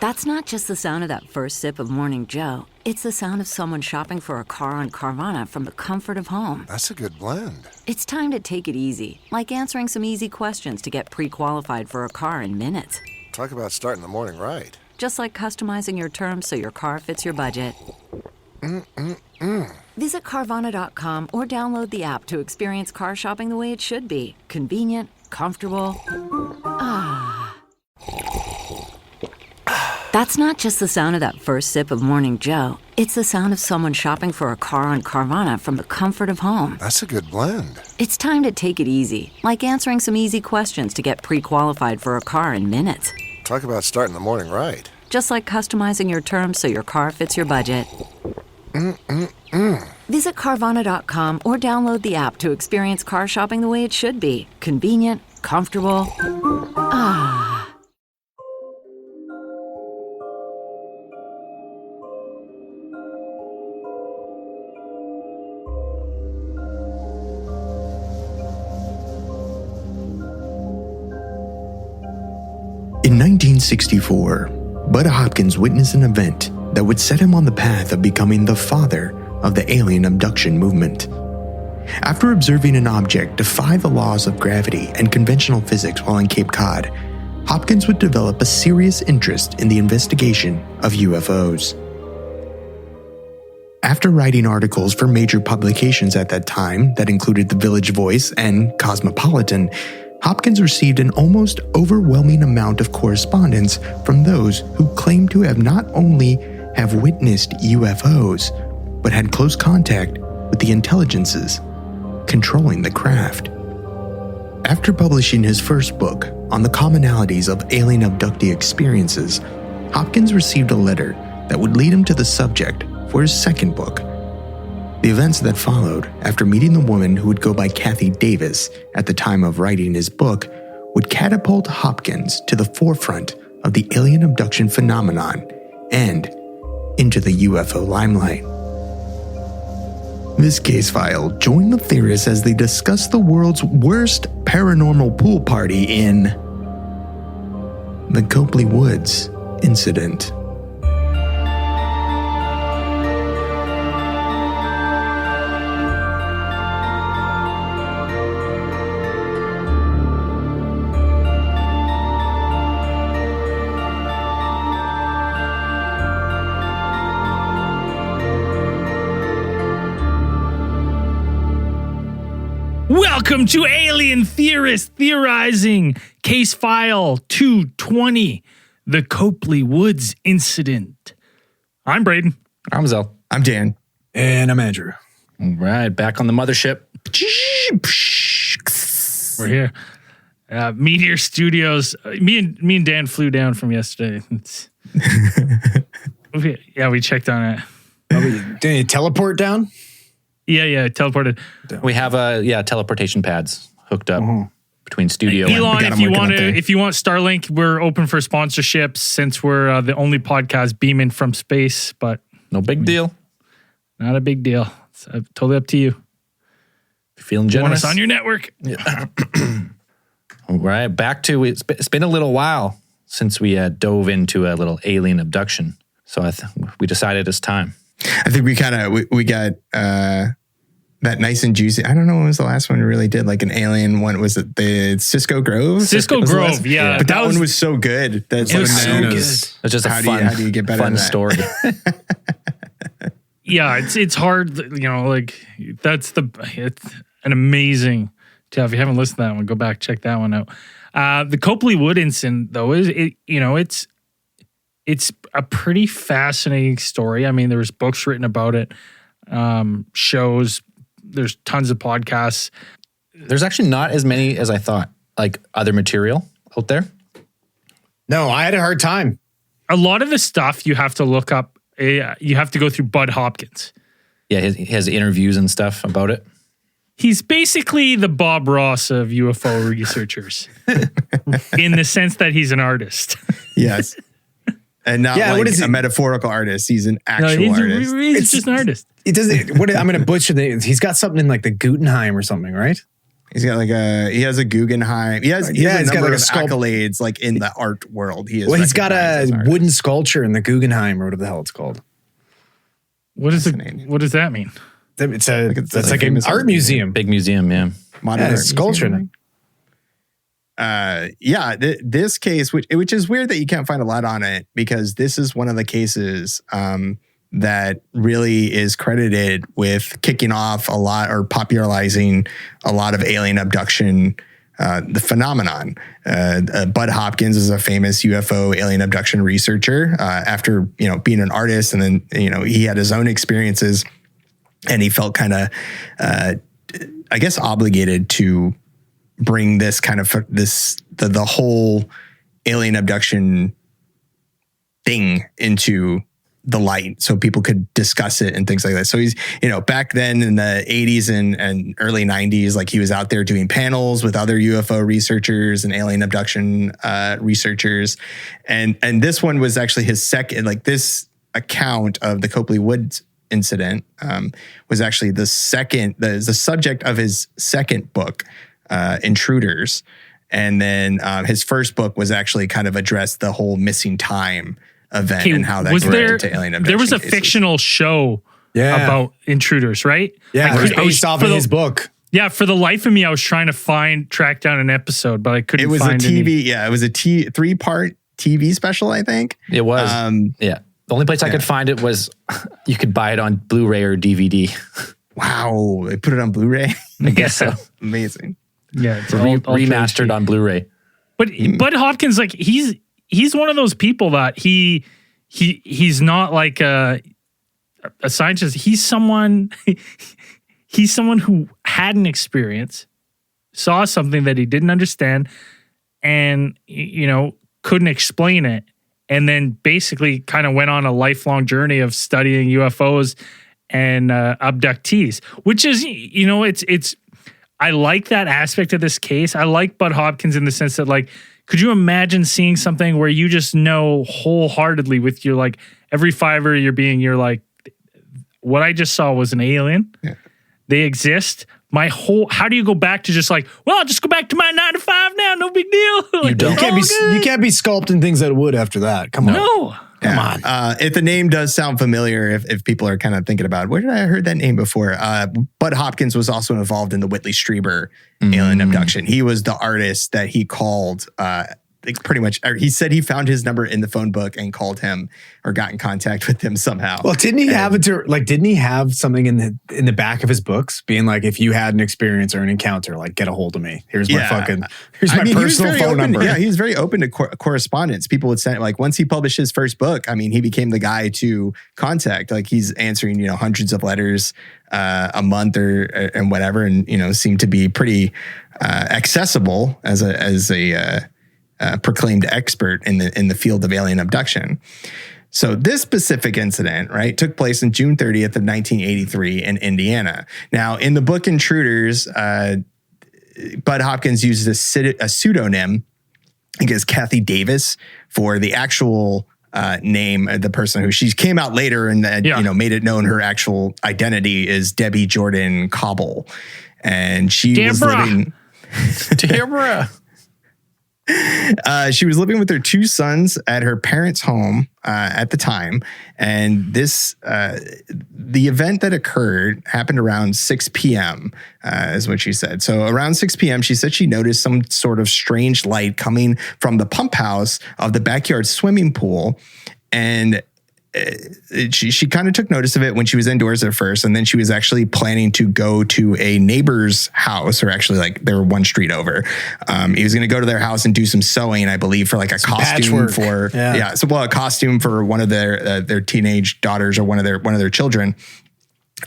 That's not just the sound of that first sip of Morning Joe. It's the sound of someone shopping for a car on Carvana from the comfort of home. That's a good blend. It's time to take it easy, like answering some easy questions to get pre-qualified for a car in minutes. Talk about starting the morning right. Just like customizing your terms so your car fits your budget. Visit Carvana.com or download the app to experience car shopping the way it should be. Convenient, comfortable. That's not just the sound of that first sip of Morning Joe. It's the sound of someone shopping for a car on Carvana from the comfort of home. That's a good blend. It's time to take it easy, like answering some easy questions to get pre-qualified for a car in minutes. Talk about starting the morning right. Just like customizing your terms so your car fits your budget. Visit Carvana.com or download the app to experience car shopping the way it should be. Convenient, comfortable. In 1964, Budd Hopkins witnessed an event that would set him on the path of becoming the father of the alien abduction movement. After observing an object defy the laws of gravity and conventional physics while on Cape Cod, Hopkins would develop a serious interest in the investigation of UFOs. After writing articles for major publications at that time that included the Village Voice and Cosmopolitan, Hopkins received an almost overwhelming amount of correspondence from those who claimed to have not only have witnessed UFOs, but had close contact with the intelligences controlling the craft. After publishing his first book on the commonalities of alien abductee experiences, Hopkins received a letter that would lead him to the subject for his second book. The events that followed after meeting the woman who would go by Kathie Davis at the time of writing his book would catapult Hopkins to the forefront of the alien abduction phenomenon and into the UFO limelight. This case file joined the theorists as they discussed the world's worst paranormal pool party in the Copley Woods incident. Welcome to Alien Theorists Theorizing, Case File 220, the Copley Woods Incident. I'm Braden. I'm Zell. I'm Dan. And I'm Andrew. All right, back on the mothership. We're here. Meteor Studios. Me and Dan flew down from yesterday. Yeah, we checked on it. Did you teleport down? Yeah, teleported. We have teleportation pads hooked up between studio Elon, and if you want Starlink, we're open for sponsorships since we're the only podcast beaming from space. But no big deal. Not a big deal. It's totally up to you. If you're feeling generous, want us on your network. Yeah. All right, back to it's been a little while since we dove into a little alien abduction, so we decided it's time. I think we got that nice and juicy. I don't know when was the last one we really did like an alien one. Was it the Cisco Grove? Cisco Grove, yeah. But that one was so good. It was so good. It's just how do you get better fun than that? story. Yeah, it's hard. Like it's an amazing. If you haven't listened to that one, go back, check that one out. The Copley Wood incident, though, it's a pretty fascinating story. I mean, there was books written about it, shows. There's tons of podcasts. There's actually not as many as I thought, like other material out there. No, I had a hard time. A lot of the stuff you have to look up. You have to go through Budd Hopkins. Yeah, he has interviews and stuff about it. He's basically the Bob Ross of UFO researchers in the sense that he's an artist. Yes. And not like a metaphorical artist. He's an actual artist. He's just an artist. It doesn't. I'm going to butcher the. He's got something in like the Guggenheim or something, right? He's got he has a Guggenheim. He has a he's got number like a of accolades like in the art world. He's got a wooden sculpture in the Guggenheim or whatever the hell it's called. What does that mean? It's like an art museum. Big museum, yeah. Modern art sculpture. This case, which is weird that you can't find a lot on it, because this is one of the cases that really is credited with kicking off a lot or popularizing a lot of alien abduction, the phenomenon. Budd Hopkins is a famous UFO alien abduction researcher. After being an artist, and then he had his own experiences, and he felt kind of, I guess, obligated to bring this kind of the whole alien abduction thing into the light so people could discuss it and things like that. So he's, back then in the 80s and early 90s, like he was out there doing panels with other UFO researchers and alien abduction researchers. And this one was actually his second, like this account of the Copley Woods incident was actually the subject of his second book, Intruders. And then his first book was actually kind of addressed the whole missing time event and how that grew into alien abduction There was a cases. fictional show about Intruders, right? Yeah, it was based off of his book. Yeah, for the life of me, I was trying to track down an episode, but I couldn't find it. It any. was a 3-part TV special, I think. It was. Yeah. The only place I could find it was you could buy it on Blu-ray or DVD. Wow. They put it on Blu-ray? I guess so. Amazing. Yeah. It's remastered on Blu-ray. But Budd Hopkins, like he's one of those people that he's not like a scientist. He's someone who had an experience, saw something that he didn't understand, and couldn't explain it, and then basically kind of went on a lifelong journey of studying UFOs and abductees, which is it's. I like that aspect of this case. I like Budd Hopkins in the sense that, like, could you imagine seeing something where you just know wholeheartedly with your, like, every fiber of your being, you're like, what I just saw was an alien. Yeah. They exist. How do you go back to just like, well, I'll just go back to my 9 to 5 now. No big deal. You can't be sculpting things that wood after that. Come on. No. Come on. If the name does sound familiar, if people are kind of thinking about, where did I heard that name before? Budd Hopkins was also involved in the Whitley Strieber alien abduction. He was the artist that he called, pretty much, he said he found his number in the phone book and called him or got in contact with him somehow. Well, didn't he have something in the back of his books being like, if you had an experience or an encounter, like, get a hold of me. Here's my personal phone number. Yeah, he was very open to correspondence. People would send, like, once he published his first book, I mean, he became the guy to contact. Like, he's answering, hundreds of letters a month and whatever, and seemed to be pretty accessible as a proclaimed expert in the field of alien abduction. So this specific incident, right, took place on June 30th of 1983 in Indiana. Now, in the book Intruders, Budd Hopkins uses a pseudonym, I guess Kathie Davis, for the actual name of the person who she came out later and made it known her actual identity is Debbie Jordan Cobble. And she was living... Deborah! She was living with her 2 sons at her parents' home at the time, and the event that occurred happened around 6 p.m. Is what she said. So around 6 p.m., she said she noticed some sort of strange light coming from the pump house of the backyard swimming pool, and she kind of took notice of it when she was indoors at first, and then she was actually planning to go to a neighbor's house, or actually, like, they were one street over. He was going to go to their house and do some sewing, I believe, for like a costume patchwork. a costume for one of their teenage daughters or one of their children.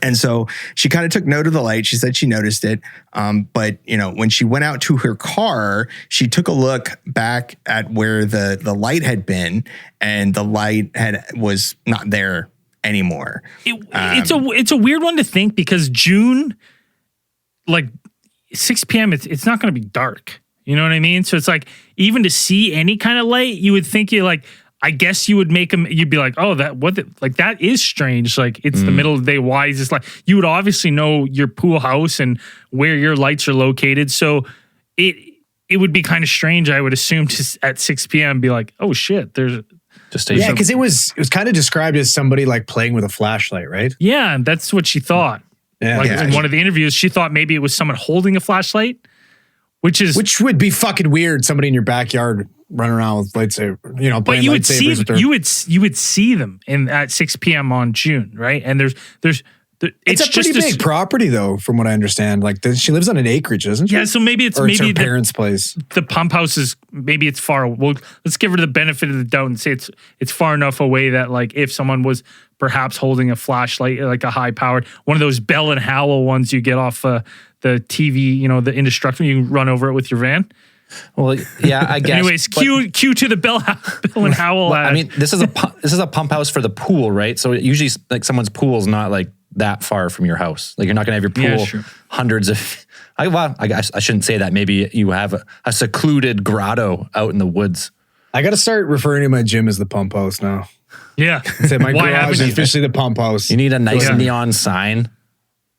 And so she kind of took note of the light. She said she noticed it. But, when she went out to her car, she took a look back at where the light had been, and the light was not there anymore. It's a weird one to think, because June, like 6 p.m., it's not going to be dark. You know what I mean? So it's like, even to see any kind of light, you would think I guess you would make them, you'd be like, oh, that is strange. Like, it's the middle of the day. Why is this like, you would obviously know your pool house and where your lights are located. So it would be kind of strange, I would assume, to at 6 p.m. be like, oh shit, there's just yeah, because it was kind of described as somebody like playing with a flashlight, right? Yeah, that's what she thought. Yeah, like in one of the interviews, she thought maybe it was someone holding a flashlight, which would be fucking weird. Somebody in your backyard running around with lightsaber, playing but lightsabers with their... you would see them at 6 p.m. on June, right? And it's a pretty big property, though, from what I understand. Like, she lives on an acreage, doesn't she? Yeah, so maybe it's her parents' place. The pump house is maybe it's far. Well, let's give her the benefit of the doubt and say it's far enough away that, like, if someone was perhaps holding a flashlight, like a high powered one of those Bell and Howell ones you get off the TV, the indestructible, you can run over it with your van. Well, yeah, I guess. Anyways, cue to the Bell and Howell. Well, I mean, this is a pump house for the pool, right? So usually, like, someone's pool is not like that far from your house. Like, you're not going to have your pool hundreds of. I guess I shouldn't say that. Maybe you have a secluded grotto out in the woods. I got to start referring to my gym as the pump house now. Yeah, say my garage is officially the pump house. You need a nice neon sign.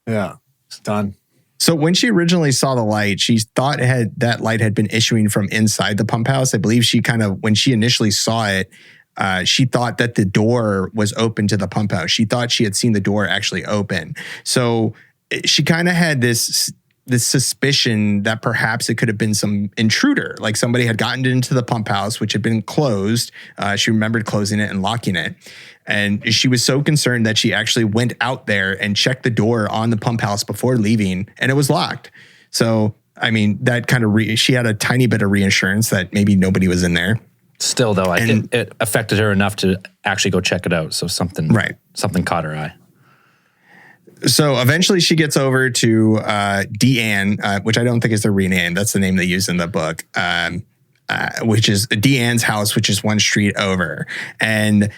Yeah, it's done. So when she originally saw the light, she thought that light had been issuing from inside the pump house. I believe when she initially saw it, she thought that the door was open to the pump house. She thought she had seen the door actually open. So she kind of had this suspicion that perhaps it could have been some intruder, like somebody had gotten into the pump house, which had been closed. She remembered closing it and locking it. And she was so concerned that she actually went out there and checked the door on the pump house before leaving, and it was locked. So, I mean, that kind of she had a tiny bit of reassurance that maybe nobody was in there. Still, though, it affected her enough to actually go check it out. So something caught her eye. So eventually she gets over to Deanne, which I don't think is the rename. That's the name they use in the book, which is Deanne's house, which is one street over. And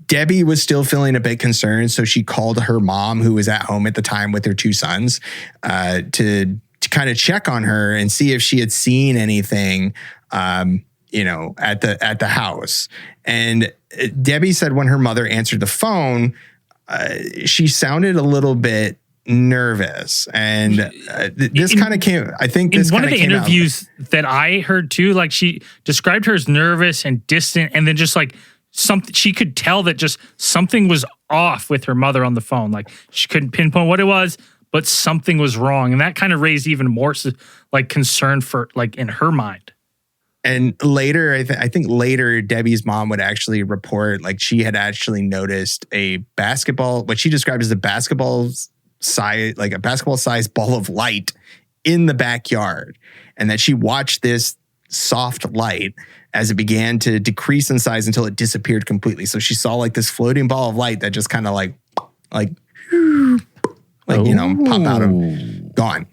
Debbie was still feeling a bit concerned, so she called her mom, who was at home at the time with her two sons, to kind of check on her and see if she had seen anything, at the house. And Debbie said when her mother answered the phone, she sounded a little bit nervous, and this kind of came. I think this in one of the interviews that I heard too, like, she described her as nervous and distant, and then just like something, she could tell that just something was off with her mother on the phone. Like, she couldn't pinpoint what it was, but something was wrong, and that kind of raised even more like concern for, like, in her mind. And later, I think later, Debbie's mom would actually report, like, she had actually noticed a basketball, what she described as a basketball size ball of light in the backyard, and that she watched this soft light as it began to decrease in size until it disappeared completely. So she saw, like, this floating ball of light that just kind of like pop out of gone,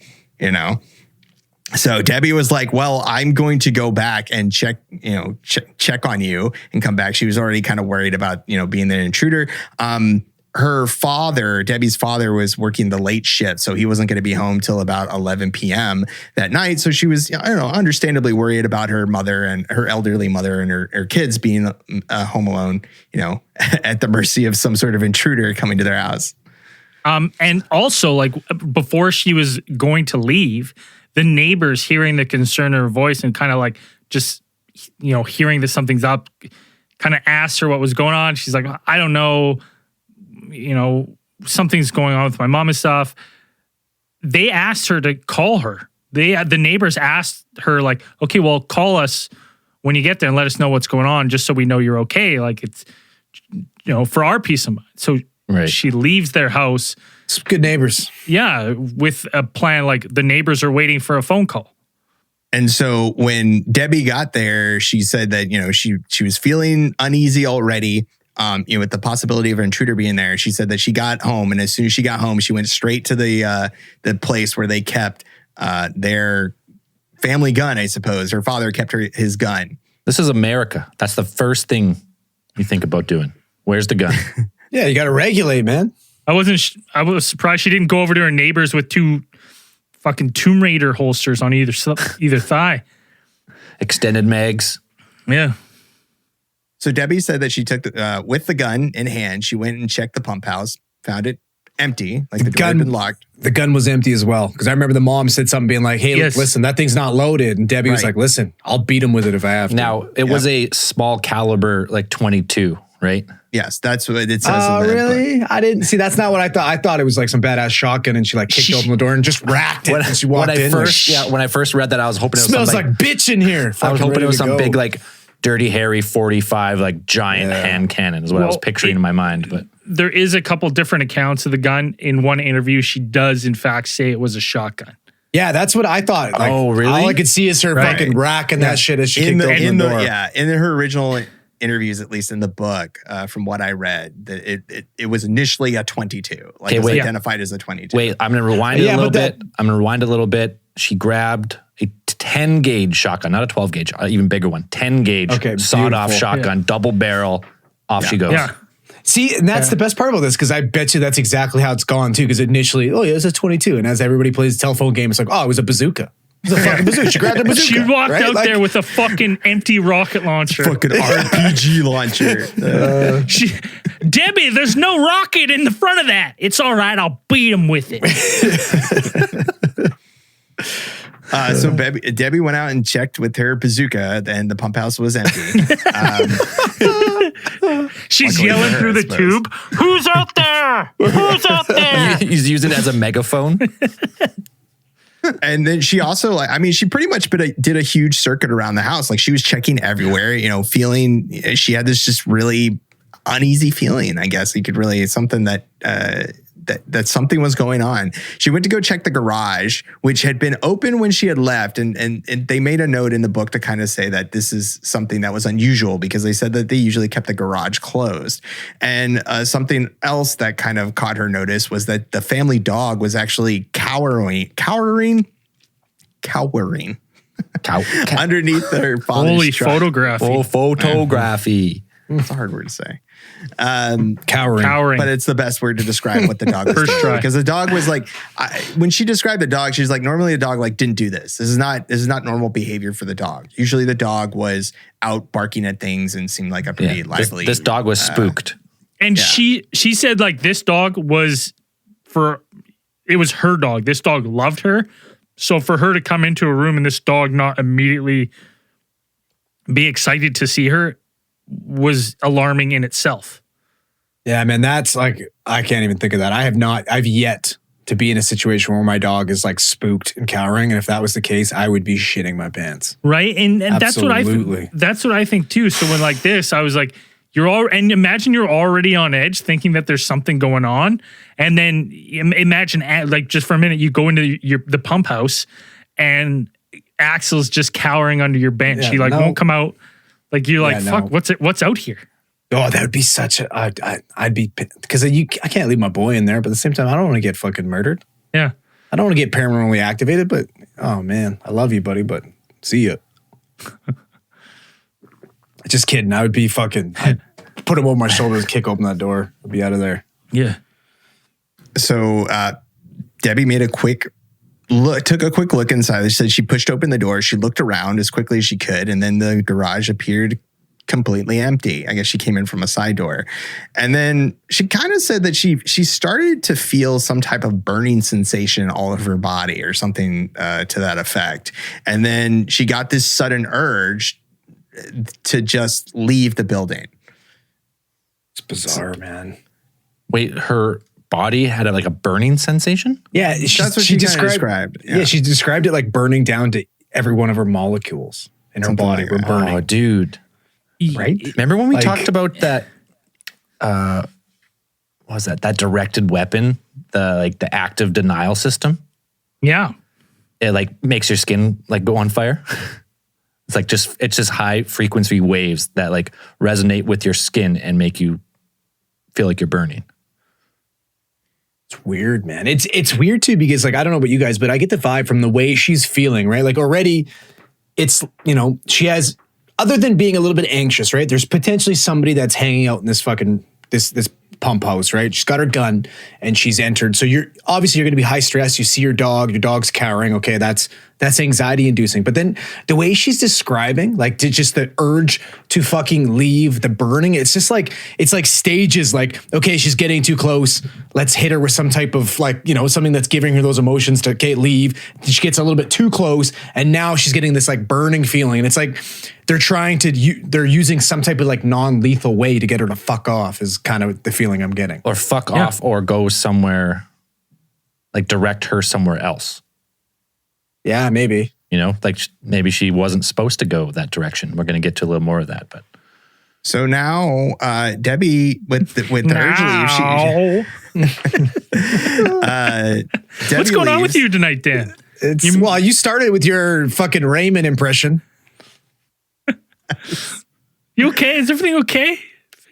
So Debbie was like, well, I'm going to go back and check on you and come back. She was already kind of worried about, being an intruder. Her father, Debbie's father, was working the late shift, so he wasn't going to be home till about 11 p.m. that night. So she was, understandably worried about her mother and her elderly mother and her kids being home alone, at the mercy of some sort of intruder coming to their house. And also, like, before she was going to leave, the neighbors, hearing the concern in her voice and kind of like just, hearing that something's up, kind of asked her what was going on. She's like, I don't know, something's going on with my mom and stuff. They asked her to call her. The neighbors asked her, like, okay, well, call us when you get there and let us know what's going on, just so we know you're okay. Like, it's, for our peace of mind. So she leaves their house. It's good neighbors. Yeah, with a plan, like, the neighbors are waiting for a phone call. And so when Debbie got there, she said that, she was feeling uneasy already, with the possibility of an intruder being there. She said that she got home, and as soon as she got home, she went straight to the place where they kept their family gun, I suppose. Her father kept his gun. This is America. That's the first thing you think about doing. Where's the gun? Yeah, you got to regulate, man. I was surprised she didn't go over to her neighbors with two fucking Tomb Raider holsters on either thigh. Extended mags. Yeah. So Debbie said that she took with the gun in hand, she went and checked the pump house, found it empty, like the door had been locked. The gun was empty as well. Because I remember the mom said something being like, hey, listen, that thing's not loaded. And Debbie was like, listen, I'll beat him with it if I have to. Now, it was a small caliber, like 22, right? Yes, that's what it says. Oh, really? I didn't see. That's not what I thought. I thought it was like some badass shotgun, and she like kicked open the door and just racked it. And she walked in. When I first read that, I was hoping it was smells like bitch in here. I was hoping it was some big like Dirty Harry 45 like giant hand cannon is what I was picturing in my mind. But there is a couple different accounts of the gun. In one interview, she does in fact say it was a shotgun. Yeah, that's what I thought. Like, oh, really? All I could see is her fucking racking that shit as she kicked open the door. Yeah, in her original interviews, at least in the book, from what I read, that it was initially a 22. Like it was identified as a 22. Wait, I'm going to rewind it a little bit. I'm going to rewind a little bit. She grabbed a 10 gauge shotgun, not a 12 gauge, even bigger one, 10 gauge sawed off shotgun, double barrel, off she goes. Yeah. See, and that's the best part about this, because I bet you that's exactly how it's gone too. Because initially, it was a 22, and as everybody plays the telephone game, it's like, it was a bazooka. It was a fucking bazooka. She grabbed a bazooka. She walked out there with a fucking empty rocket launcher. Fucking RPG launcher. Debbie, there's no rocket in the front of that. It's all right. I'll beat him with it. So Debbie went out and checked with her bazooka, and the pump house was empty. She's yelling through the tube. Who's out there? Who's out there? He's using it as a megaphone. And then she also, she pretty much did a huge circuit around the house. Like she was checking everywhere, feeling, she had this just really uneasy feeling, I guess. You could really, something that something was going on. She went to go check the garage, which had been open when she had left. And they made a note in the book to kind of say that this is something that was unusual, because they said that they usually kept the garage closed. And something else that kind of caught her notice was that the family dog was actually cowering underneath their father's Holy truck. photography. Oh, photography. It's a hard word to say. Cowering. But it's the best word to describe what the dog was doing. try. Because the dog was like, when she described the dog, she's like, normally a dog didn't do this. This is not normal behavior for the dog. Usually the dog was out barking at things and seemed like a pretty lively. This dog was spooked. And she said like this dog was it was her dog. This dog loved her. So for her to come into a room and this dog not immediately be excited to see her was alarming in itself. Yeah, man, that's like, I can't even think of that. I've yet to be in a situation where my dog is like spooked and cowering. And if that was the case, I would be shitting my pants. Right. And that's what I think too. So when like this, I was like, and imagine you're already on edge thinking that there's something going on. And then imagine like just for a minute, you go into the pump house and Axel's just cowering under your bench. He won't come out. Like you're like, fuck, what's out here? Oh, that would be such a, I'd be, because I can't leave my boy in there, but at the same time, I don't want to get fucking murdered. Yeah. I don't want to get paranormally activated, but oh man, I love you, buddy, but see ya. Just kidding. I would be I'd put him over my shoulders, kick open that door, I'd be out of there. Yeah. So Debbie made took a quick look inside. She said she pushed open the door. She looked around as quickly as she could, and then the garage appeared completely empty. I guess she came in from a side door. And then she kind of said that she started to feel some type of burning sensation all over her body or something to that effect. And then she got this sudden urge to just leave the building. It's bizarre, man. Wait, her body had a burning sensation? Yeah, that's what she described. Yeah, she described it like burning down to every one of her molecules in her body were burning. Oh, dude. Right? Remember when we talked about that, what was that directed weapon, the active denial system? Yeah. It makes your skin go on fire. It's just high frequency waves that resonate with your skin and make you feel like you're burning. It's weird, man. It's weird too, because I don't know about you guys, but I get the vibe from the way she's feeling, right? Already it's, she has, other than being a little bit anxious, right? There's potentially somebody that's hanging out in this fucking, this pump house, right? She's got her gun and she's entered. So you're going to be high stress. You see your dog's cowering. Okay. That's That's anxiety inducing. But then the way she's describing, like just the urge to fucking leave, the burning, it's like stages. Like, okay, she's getting too close. Let's hit her with some type of like, something that's giving her those emotions to leave. She gets a little bit too close. And now she's getting this like burning feeling. And it's like, they're using some type of like non-lethal way to get her to fuck off is kind of the feeling I'm getting. Or fuck off or go somewhere, like direct her somewhere else. Yeah, maybe. Like maybe she wasn't supposed to go that direction. We're going to get to a little more of that, but. So now, Debbie, with the urge leave, Debbie What's going on with leaves. you tonight, Dan? You started with your fucking Raymond impression. You okay? Is everything okay?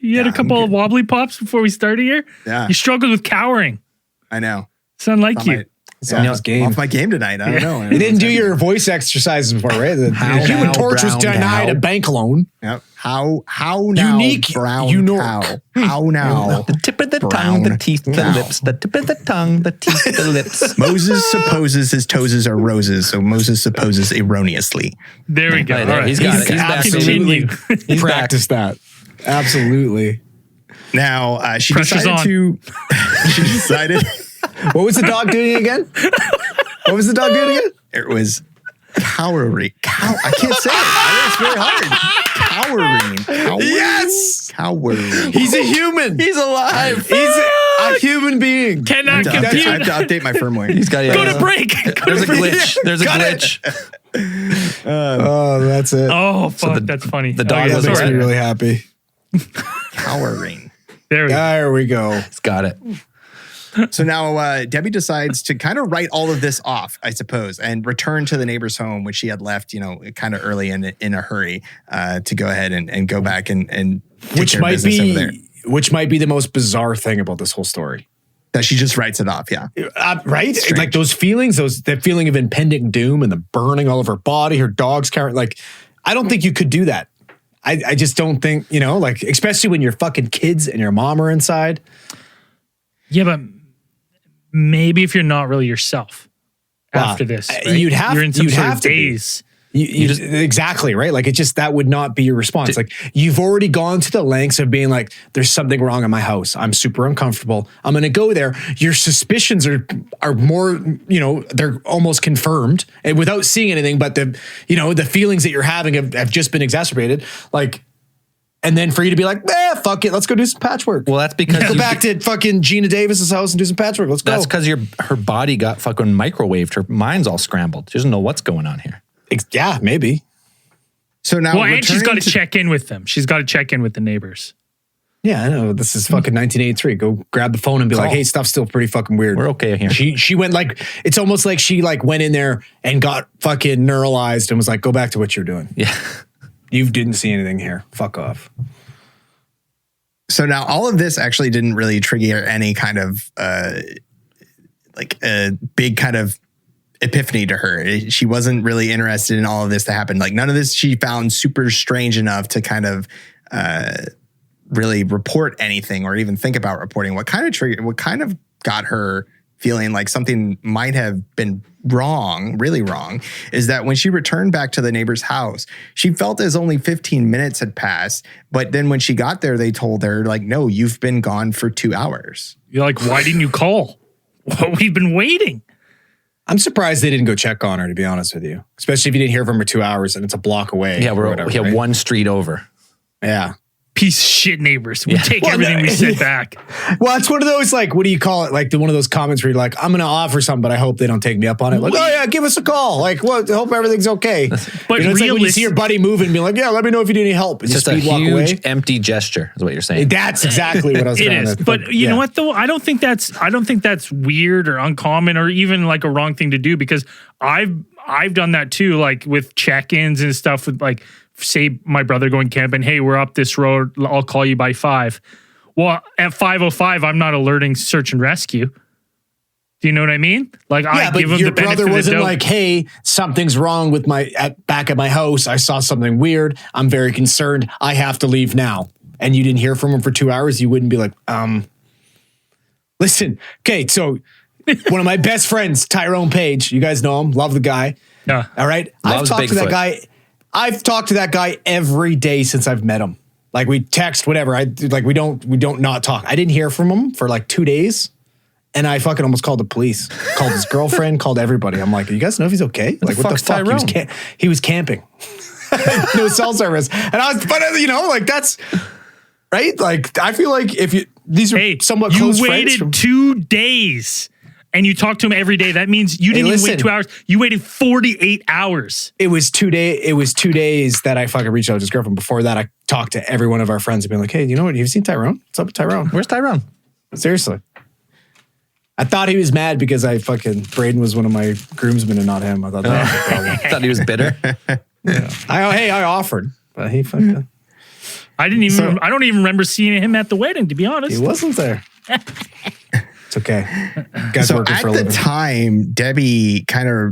You had a couple of wobbly pops before we started here? Yeah. You struggled with cowering. I know. It's unlike you. Off my game tonight. I don't know. You didn't do your voice exercises before, right? The Human Torch was denied a bank loan. Yep. How now? Unique, brown cow. How now? The tip of the tongue, the teeth, the lips. The tip of the tongue, the teeth, the lips. Moses supposes his toes are roses, so Moses supposes erroneously. There we go. Right, All right. he's got it. He's back. Continue. He's Practice that. Absolutely. Now she Pressure's decided on. to. She decided. What was the dog doing again? It was cowering. I can't say it. It's very hard. Cowering. Yes! Cowering. He's a human. He's alive. He's a human being. Cannot I have compute. to update my firmware. He's got Go to break. There's a glitch. There's a Got it. glitch. Oh, that's it. Oh, fuck. That's funny. the dog that was makes me alright. really happy. Cowering. There we go. There we go. He's got it. So now Debbie decides to kind of write all of this off, I suppose, and return to the neighbor's home, which she had left, kind of early in a hurry to go ahead and go back and take Which care of might business over there. be the most bizarre thing about this whole story. That she just writes it off, yeah. Right? Strange. Like those feelings, that feeling of impending doom and the burning all of her body, her dog's carrying, like, I don't think you could do that. I just don't think, like, especially when your fucking kids and your mom are inside. Yeah, but maybe if you're not really yourself after this, right? you'd have- you're in some you'd sort have of to be. daze. You just exactly right. Like that would not be your response. Like you've already gone to the lengths of being like, there's something wrong in my house. I'm super uncomfortable. I'm going to go there. Your suspicions are more, they're almost confirmed and without seeing anything, but the feelings that you're having have just been exacerbated. Like, and then for you to be like, fuck it. Let's go do some patchwork. Well, that's because Go back to fucking Gina Davis's house and do some patchwork. Let's go. That's because her body got fucking microwaved. Her mind's all scrambled. She doesn't know what's going on here. Yeah, maybe. So now, Well, and she's got to returning check in with them. She's got to check in with the neighbors. Yeah, I know. This is fucking 1983. Go grab the phone and be like, hey, stuff's still pretty fucking weird. We're okay here. She went like, it's almost like she like went in there and got fucking neuralized and was like, go back to what you're doing. Yeah. You didn't see anything here. Fuck off. So now all of this actually didn't really trigger any kind of like a big kind of epiphany to her. She wasn't really interested in all of this to happen. Like none of this she found super strange enough to kind of really report anything or even think about reporting. What kind of got her feeling like something might have been wrong, really wrong, is that when she returned back to the neighbor's house, she felt as only 15 minutes had passed. But then when she got there, they told her like, no, you've been gone for 2 hours. You're like, why didn't you call? Well, we've been waiting. I'm surprised they didn't go check on her, to be honest with you. Especially if you didn't hear from her 2 hours and it's a block away. Yeah, or whatever, we have right? one street over. Yeah. Piece of shit neighbors. We take Well, everything no, we sent back. Well, it's one of those, like, what do you call it? Like one of those comments where you're like, I'm going to offer something, but I hope they don't take me up on it. Like, oh yeah, give us a call. Like, well, I hope everything's okay. But it's like when you see your buddy moving and be like, yeah, let me know if you need any help. And It's just just a speed walk huge away. empty gesture is what you're saying. That's exactly what I was It trying is. to. But you know what though? I don't think that's weird or uncommon or even like a wrong thing to do, because I've done that too, like with check-ins and stuff with like, say my brother going camping, hey, we're up this road, I'll call you by 5. Well, at 5:05, I'm not alerting search and rescue. Do you know what I mean? Like I but give him your the benefit brother of the wasn't doubt. like, hey, something's wrong with back at my house. I saw something weird. I'm very concerned. I have to leave now. And you didn't hear from him for 2 hours. You wouldn't be like, listen. Okay, so one of my best friends, Tyrone Page, you guys know him, love the guy. Yeah. All right. Loves I've talked to that Bigfoot. guy. I've talked to that guy every day since I've met him. Like we text, whatever. We don't not talk. I didn't hear from him for like 2 days. And I fucking almost called the police, called his girlfriend, called everybody. I'm like, you guys know if he's okay? Like, what the fuck? He was camping. No cell service. And I was, but like that's right. Like, I feel like if these are somewhat close friends. You waited 2 days and you talked to him every day. That means you didn't even wait 2 hours. You waited 48 hours. It was 2 days. It was 2 days that I fucking reached out to his girlfriend. Before that, I talked to every one of our friends and been like, hey, you know what? Have you seen Tyrone? What's up with Tyrone? Where's Tyrone? Seriously. I thought he was mad because Braden was one of my groomsmen and not him. I thought that was a problem. Thought he was bitter. Yeah. I offered, but he fucking. I don't even remember seeing him at the wedding, to be honest. He wasn't there. It's okay. Guys So working at for a the living. time, Debbie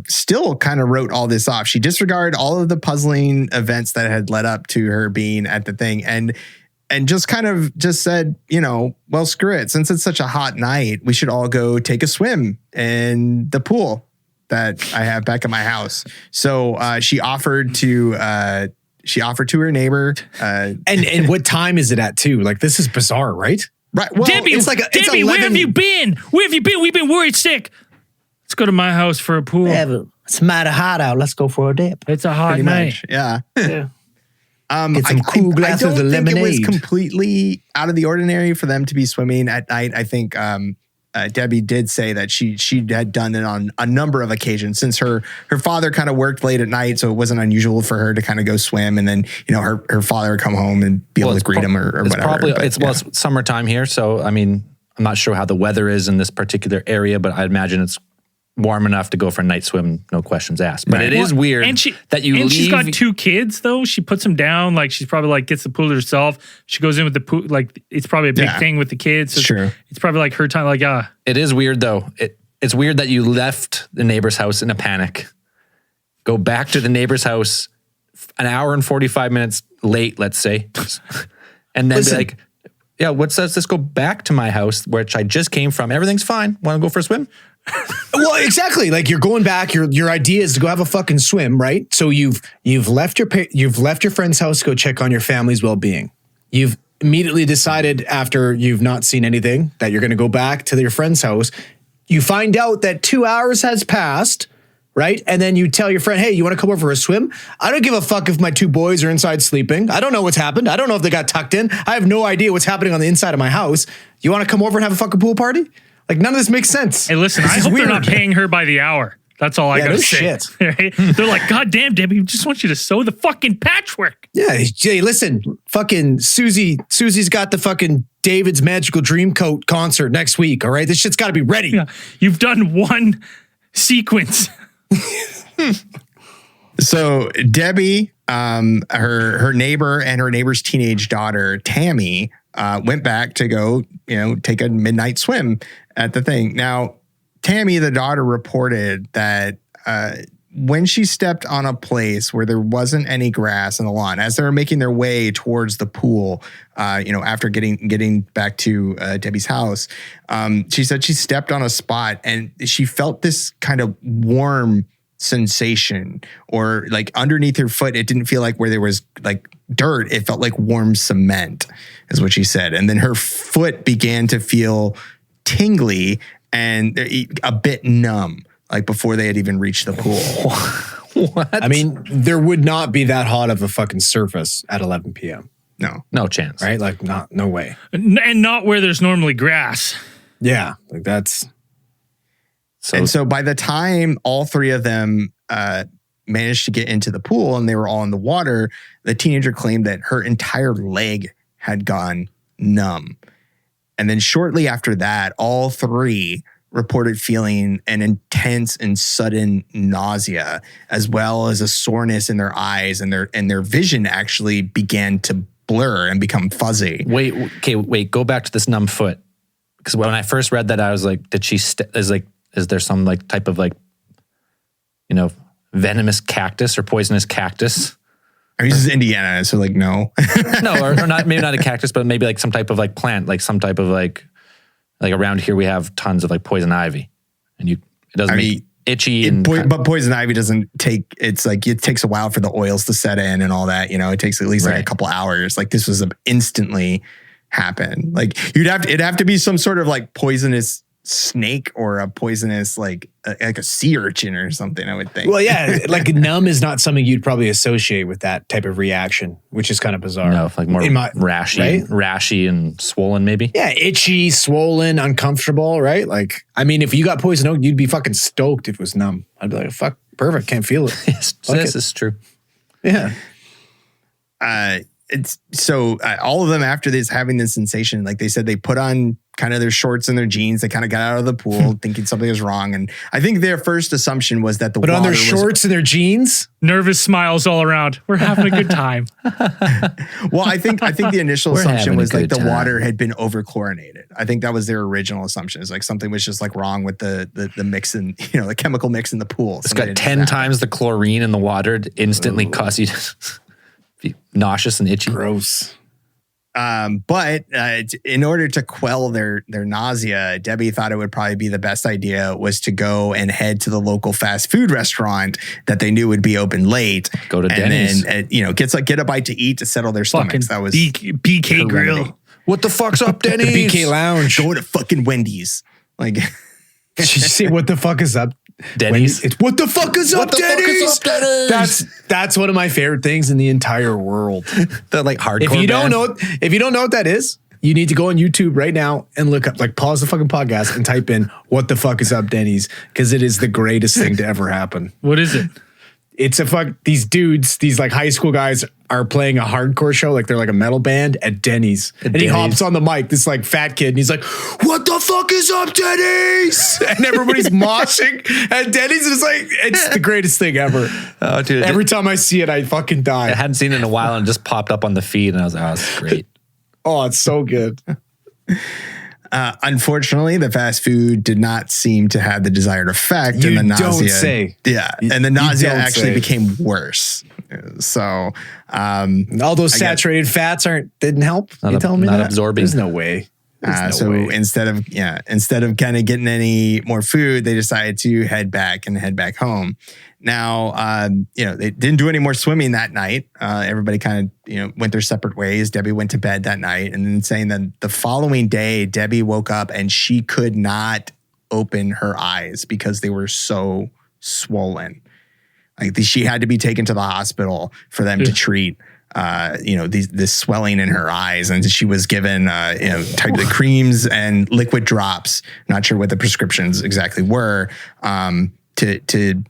still wrote all this off. She disregarded all of the puzzling events that had led up to her being at the thing, and just said, well, screw it. Since it's such a hot night, we should all go take a swim in the pool that I have back at my house. So she offered to her neighbor. And what time is it at too? Like, this is bizarre, right? Right. Well, Debbie, it's Debbie, where have you been? Where have you been? We've been worried sick. Let's go to my house for a pool. It's mighty hot out. Let's go for a dip. It's a hot pretty night. much. Yeah. Yeah. Get some cool glasses of I don't think it was lemonade. completely out of the ordinary for them to be swimming at night. I think Debbie did say that she had done it on a number of occasions since her father kind of worked late at night, so it wasn't unusual for her to kind of go swim, and then her father would come home and be able to greet him or it's whatever. It's summertime here, so I mean, I'm not sure how the weather is in this particular area, but I imagine it's warm enough to go for a night swim, no questions asked. But it is weird that you leave. She's got 2 kids though. She puts them down. Like, she's probably gets the pool to herself. She goes in with the pool. Like, it's probably a big thing with the kids. So Sure. It's probably like her time. Like, It is weird though. It's weird that you left the neighbor's house in a panic. Go back to the neighbor's house an hour and 45 minutes late, let's say. And then be like, yeah, what says this? Go back to my house, which I just came from. Everything's fine. Want to go for a swim? Well, exactly. Like, you're going back. Your idea is to go have a fucking swim, right? So you've left your friend's house to go check on your family's well-being. You've immediately decided after you've not seen anything that you're going to go back to your friend's house. You find out that 2 hours has passed, right? And then you tell your friend, hey, you want to come over for a swim? I don't give a fuck if my 2 boys are inside sleeping. I don't know what's happened. I don't know if they got tucked in. I have no idea what's happening on the inside of my house. You want to come over and have a fucking pool party? Like, none of this makes sense. hey, listen, I hope they're not paying her by the hour. That's all I gotta no say. shit. Right? They're like, God damn, Debbie, we just want you to sew the fucking patchwork. Yeah, hey, listen, fucking Susie's got the fucking David's Magical Dreamcoat concert next week, all right? This shit's got to be ready. Yeah, you've done one sequence. So Debbie, her neighbor and her neighbor's teenage daughter, Tammy, went back to go, take a midnight swim at the thing. Now, Tammy, the daughter, reported that when she stepped on a place where there wasn't any grass in the lawn, as they were making their way towards the pool, after getting back to Debbie's house, she said she stepped on a spot and she felt this kind of warm sensation, or like underneath her foot. It didn't feel like where there was like dirt. It felt like warm cement, is what she said. And then her foot began to feel tingly and a bit numb, like before they had even reached the pool. What? I mean, there would not be that hot of a fucking surface at 11 p.m. No chance. Right? Like, no way. And not where there's normally grass. Yeah, like that's... So by the time all 3 of them managed to get into the pool and they were all in the water, the teenager claimed that her entire leg had gone numb. And then shortly after that, all 3 reported feeling an intense and sudden nausea, as well as a soreness in their eyes, and their vision actually began to blur and become fuzzy. Wait, go back to this numb foot. Because when I first read that, I was like, is there some like type of like, venomous cactus or poisonous cactus? I mean, this is Indiana, so like, no. No, or not, maybe not a cactus, but maybe like some type of like plant, like some type of like around here we have tons of like poison ivy, and it itchy and but poison ivy doesn't take. It's like it takes a while for the oils to set in and all that. You know, it takes at least like a couple hours. Like this was instantly happen. Like it'd have to be some sort of like poisonous snake or a poisonous like a sea urchin or something, I would think. Well, yeah, like numb is not something you'd probably associate with that type of reaction, which is kind of bizarre. No, like more rashy and swollen maybe. Yeah, itchy, swollen, uncomfortable, right? Like, I mean, if you got poison oak, you'd be fucking stoked if it was numb. I'd be like, fuck, perfect, can't feel it. This is true. Yeah. It's so all of them after this having this sensation, like they said, they put on kind of their shorts and their jeans. They kind of got out of the pool thinking something was wrong. And I think their first assumption was that the water on their shorts and their jeans, nervous smiles all around. We're having a good time. Well, I think the initial assumption was like the water had been over chlorinated. I think that was their original assumption. Is like something was just like wrong with the mix in, you know, the chemical mix in the pool. It's got 10 times the chlorine in the water to instantly cause you to be nauseous and itchy. Gross. But in order to quell their nausea, Debbie thought it would probably be the best idea was to go and head to the local fast food restaurant that they knew would be open late. Go to Denny's. And then, get a bite to eat to settle their stomachs. That was BK Grill. remedy. What the fuck's up, Denny's? BK Lounge. Go to fucking Wendy's. Like, Did you say what the fuck is up? Denny's. It's what the fuck is up, Denny's? Fuck is up, Denny's? That's one of my favorite things in the entire world. The like hardcore. If you don't know what that is, you need to go on YouTube right now and look up, like pause the fucking podcast and type in what the fuck is up, Denny's, because it is the greatest thing to ever happen. What is it? It's these dudes, these like high school guys are playing a hardcore show, like they're like a metal band at Denny's. And he hops on the mic, this like fat kid, and he's like, what the fuck is up, Denny's? And everybody's moshing at Denny's. And it's the greatest thing ever. Oh, dude. Every time I see it, I fucking die. I hadn't seen it in a while and it just popped up on the feed and I was like, oh, that's great. Oh, it's so good. Unfortunately, the fast food did not seem to have the desired effect, You and the nausea. don't say. Yeah, and the nausea don't actually say. became worse. So, All those saturated fats didn't help. You telling me not that? absorbing. There's no way. So instead of kind of getting any more food, they decided to head back home. Now, they didn't do any more swimming that night. Everybody kind of, went their separate ways. Debbie went to bed that night, and then saying that the following day, Debbie woke up and she could not open her eyes because they were so swollen. Like she had to be taken to the hospital for them to treat this swelling in her eyes, and she was given type of creams and liquid drops. Not sure what the prescriptions exactly were to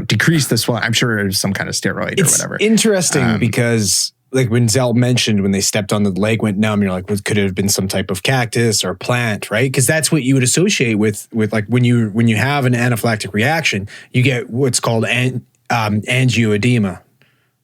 decrease the swelling. I'm sure it was some kind of steroid or whatever. It's interesting because like when Zell mentioned when they stepped on the leg went numb, you're like, could it have been some type of cactus or plant, right? Because that's what you would associate with like when you have an anaphylactic reaction, you get what's called angioedema.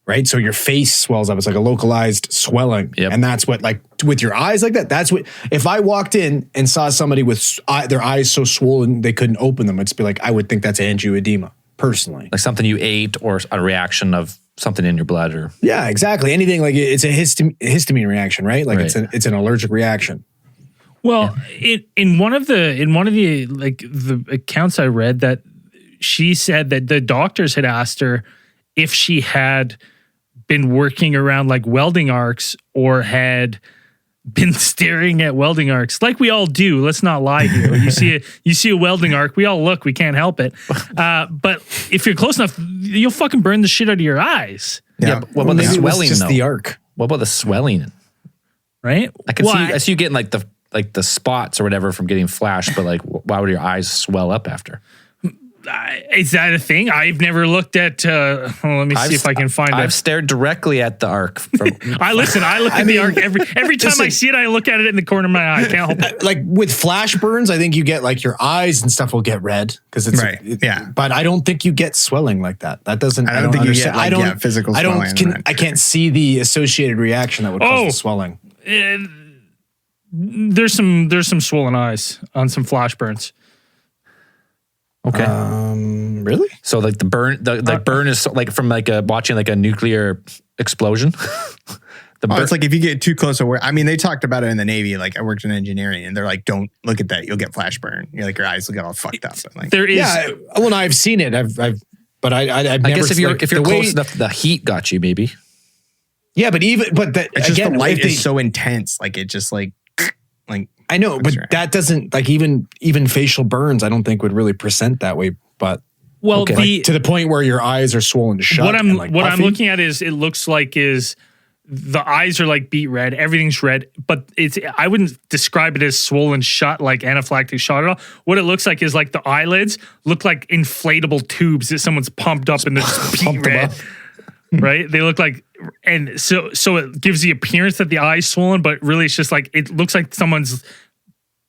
Right. So your face swells up. It's like a localized swelling. Yep. And that's what, like with your eyes like that, that's what, if I walked in and saw somebody with their eyes so swollen they couldn't open them, it's be like, I would think that's angioedema personally. Like something you ate or a reaction of something in your blood or. Yeah, exactly. Anything like it's a histamine reaction, right? Like it's an allergic reaction. Well, in one of the like the accounts I read that she said that the doctors had asked her if she had been working around like welding arcs or had been staring at welding arcs like we all do. Let's not lie here. You see a welding arc, we all look, we can't help it. But if you're close enough, you'll fucking burn the shit out of your eyes. Yeah. What about the swelling just though? the arc. What about the swelling? Right? I see you getting like the spots or whatever from getting flashed, but like why would your eyes swell up after? Is that a thing? I've never looked at. Let me see if I can find it. I've stared directly at the arc. I look at the arc every time I see it. I look at it in the corner of my eye. I can't help it. Like with flash burns, I think you get like your eyes and stuff will get red because it's right. Yeah, but I don't think you get swelling like that. That doesn't. I don't think you get physical swelling. I can't see the associated reaction that would cause the swelling. There's some swollen eyes on some flash burns. Okay. Really? So like the burn is like from like watching like a nuclear explosion. It's like if you get too close to work. I mean, they talked about it in the Navy. Like I worked in engineering, and they're like, "Don't look at that; you'll get flash burn. You're like your eyes will get all fucked up." Like, There is well, I've seen it. I've never. I guess if you're close enough, the heat got you maybe. Yeah, but it's just the light is so intense. Like it just like I know, but that doesn't like even facial burns. I don't think would really present that way. But to the point where your eyes are swollen shut. What I'm looking at is it looks like the eyes are like beet red, everything's red, but I wouldn't describe it as swollen shut like anaphylactic shock at all. What it looks like is like the eyelids look like inflatable tubes that someone's pumped up in this beet red. Right? They look like, and so it gives the appearance that the eye's swollen, but really it's just like it looks like someone's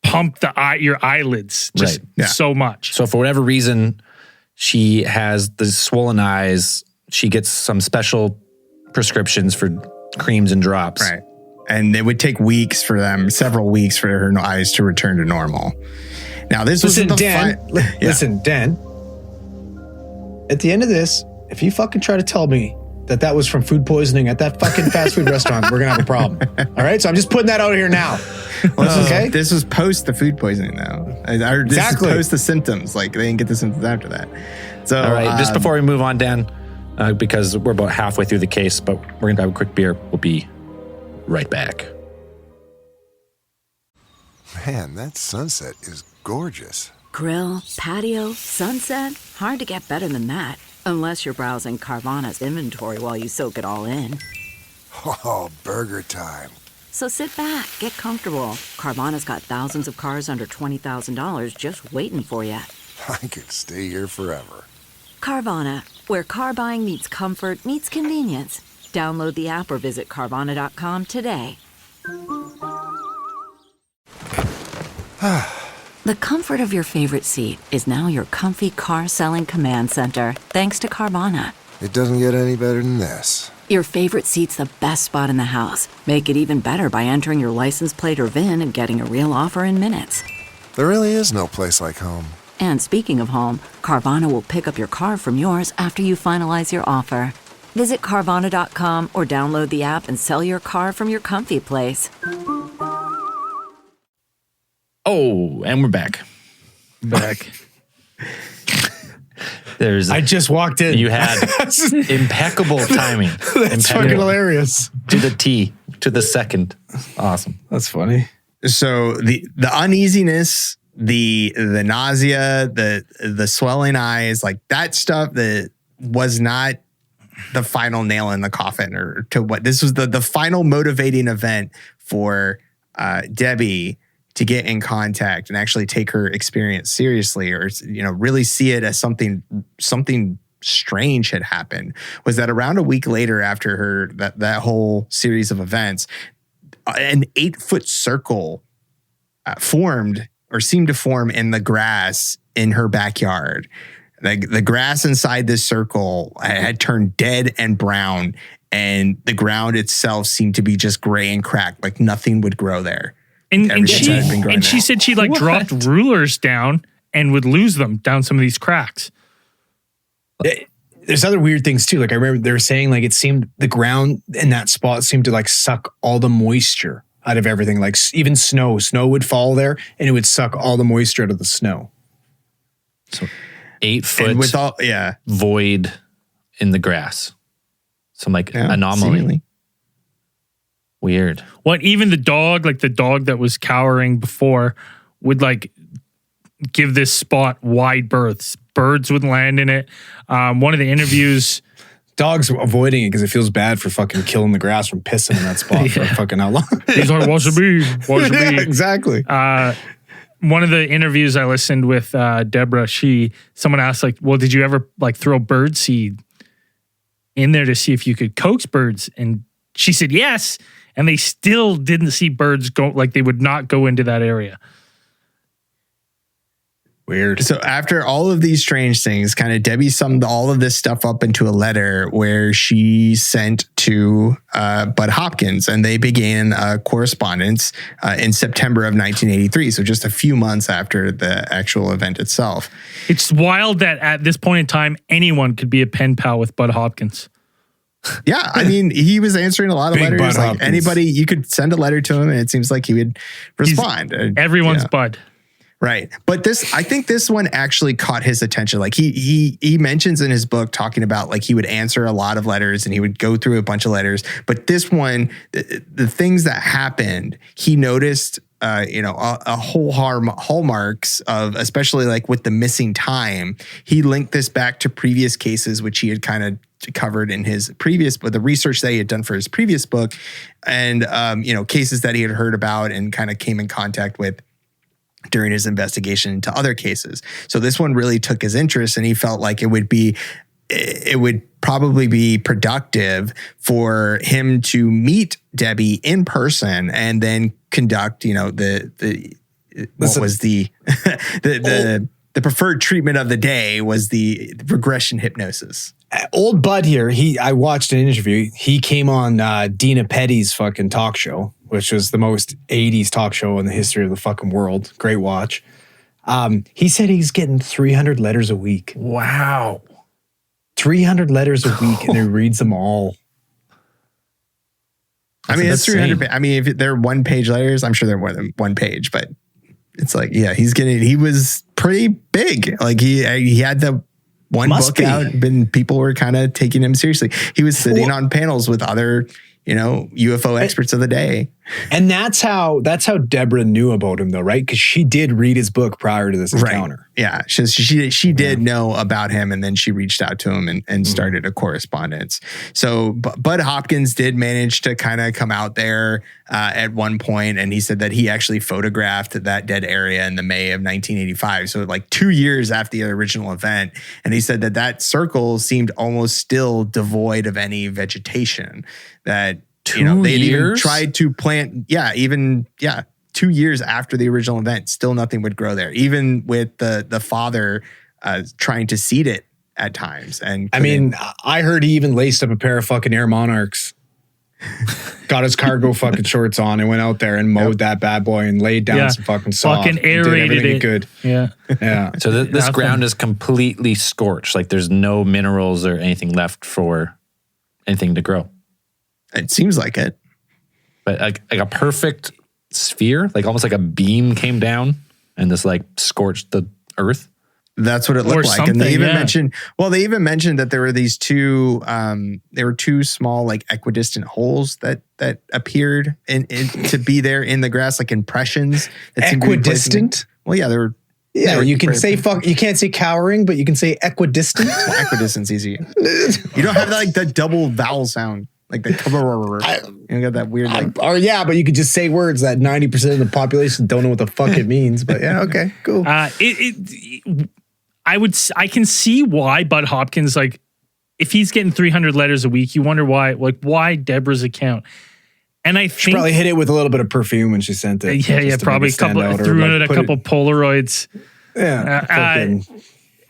pumped your eyelids just so much. So for whatever reason, she has the swollen eyes. She gets some special prescriptions for creams and drops. Right. And it would take several weeks for her eyes to return to normal. Now, this was Dan. Listen, Dan. At the end of this, if you fucking try to tell me that was from food poisoning at that fucking fast food restaurant, we're gonna have a problem. All right, so I'm just putting that out here now. Well, this was post the food poisoning, though. This is post the symptoms. Like they didn't get the symptoms after that. So, all right, just before we move on, Dan, because we're about halfway through the case, but we're gonna have a quick beer. We'll be right back. Man, that sunset is gorgeous. Grill, patio, sunset. Hard to get better than that. Unless you're browsing Carvana's inventory while you soak it all in. Oh, burger time. So sit back, get comfortable. Carvana's got thousands of cars under $20,000 just waiting for you. I could stay here forever. Carvana, where car buying meets comfort, meets convenience. Download the app or visit Carvana.com today. The comfort of your favorite seat is now your comfy car selling command center, thanks to Carvana. It doesn't get any better than this. Your favorite seat's the best spot in the house. Make it even better by entering your license plate or VIN and getting a real offer in minutes. There really is no place like home. And speaking of home, Carvana will pick up your car from yours after you finalize your offer. Visit Carvana.com or download the app and sell your car from your comfy place. Oh, and we're back. I just walked in. You had impeccable timing. That's fucking hilarious. To the T, to the second. Awesome. That's funny. So the uneasiness, the nausea, the swelling eyes, like that stuff that was not the final nail in the coffin, or to what this was the final motivating event for Debbie to get in contact and actually take her experience seriously, or really see it as something strange had happened, was that around a week later after that whole series of events, an 8-foot circle formed or seemed to form in the grass in her backyard. The grass inside this circle had turned dead and brown, and the ground itself seemed to be just gray and cracked, like nothing would grow there. And she said she dropped rulers down and would lose them down some of these cracks. There's other weird things too. Like I remember they were saying like it seemed the ground in that spot seemed to like suck all the moisture out of everything. Like even snow would fall there and it would suck all the moisture out of the snow. So 8 foot void in the grass. Some anomaly. Seemingly. Weird. What, even the dog that was cowering before would give this spot wide berths. Birds would land in it. One of the interviews, dogs avoiding it because it feels bad for fucking killing the grass from pissing in that spot for fucking how long. He's like, watch it be. Exactly. One of the interviews I listened with Deborah, someone asked well, did you ever throw bird seed in there to see if you could coax birds? And she said yes. And they still didn't see birds go, they would not go into that area. Weird. So after all of these strange things, kind of Debbie summed all of this stuff up into a letter where she sent to Budd Hopkins, and they began correspondence in September of 1983. So just a few months after the actual event itself. It's wild that at this point in time, anyone could be a pen pal with Budd Hopkins. Yeah, I mean, he was answering a lot of Big letters. Budd Like Hopkins. anybody, you could send a letter to him, and it seems like he would respond. Everyone's Yeah. Budd. Right. But I think this one actually caught his attention. Like he mentions in his book talking about like he would answer a lot of letters and he would go through a bunch of letters. But this one, the things that happened, he noticed, a whole hallmarks of, especially like with the missing time. He linked this back to previous cases, which he had kind of covered in his previous, but the research that he had done for his previous book, and cases that he had heard about and kind of came in contact with during his investigation into other cases. So this one really took his interest, and he felt like it would probably be productive for him to meet Debbie in person and then conduct, the preferred treatment of the day was the regression hypnosis. Old Budd here, I watched an interview. He came on Dina Petty's fucking talk show, which was the most 80s talk show in the history of the fucking world. Great watch. He said he's getting 300 letters a week. Wow. 300 letters a week, and he reads them all. I mean, it's 300. I mean, if they're one-page letters, I'm sure they're more than one page, but it's like, yeah, he was pretty big. Like he had the one book out, and people were kind of taking him seriously. He was sitting on panels with other, UFO experts of the day. And that's how Deborah knew about him, though, right? Because she did read his book prior to this encounter. Yeah, she did know about him, and then she reached out to him and started a correspondence. So Budd Hopkins did manage to kind of come out there at one point, and he said that he actually photographed that dead area in the May of 1985. So like 2 years after the original event, and he said that circle seemed almost still devoid of any vegetation. That they'd even tried to plant. 2 years after the original event, still nothing would grow there. Even with the father trying to seed it at times. And I mean, I heard he even laced up a pair of fucking Air Monarchs, got his cargo fucking shorts on, and went out there and mowed that bad boy and laid down some fucking sod. Fucking aerated it. Good. Yeah. So this ground is completely scorched. Like there's no minerals or anything left for anything to grow. It seems like it. But like a perfect sphere, like almost like a beam came down and this like scorched the earth. That's what it looked like. And they even mentioned that there were these two small like equidistant holes that appeared in to be there in the grass, like impressions. Equidistant? Well, yeah, there were. Yeah, you can say you can't say cowering, but you can say equidistant. Well, equidistant's easy. You don't have like the double vowel sound. Like the you got that weird but you could just say words that 90% of the population don't know what the fuck it means. But yeah, okay, cool. I can see why Budd Hopkins, like, if he's getting 300 letters a week, you wonder why Deborah's account. And I think she probably hit it with a little bit of perfume when she sent it. Yeah, probably threw in a couple Polaroids. Yeah.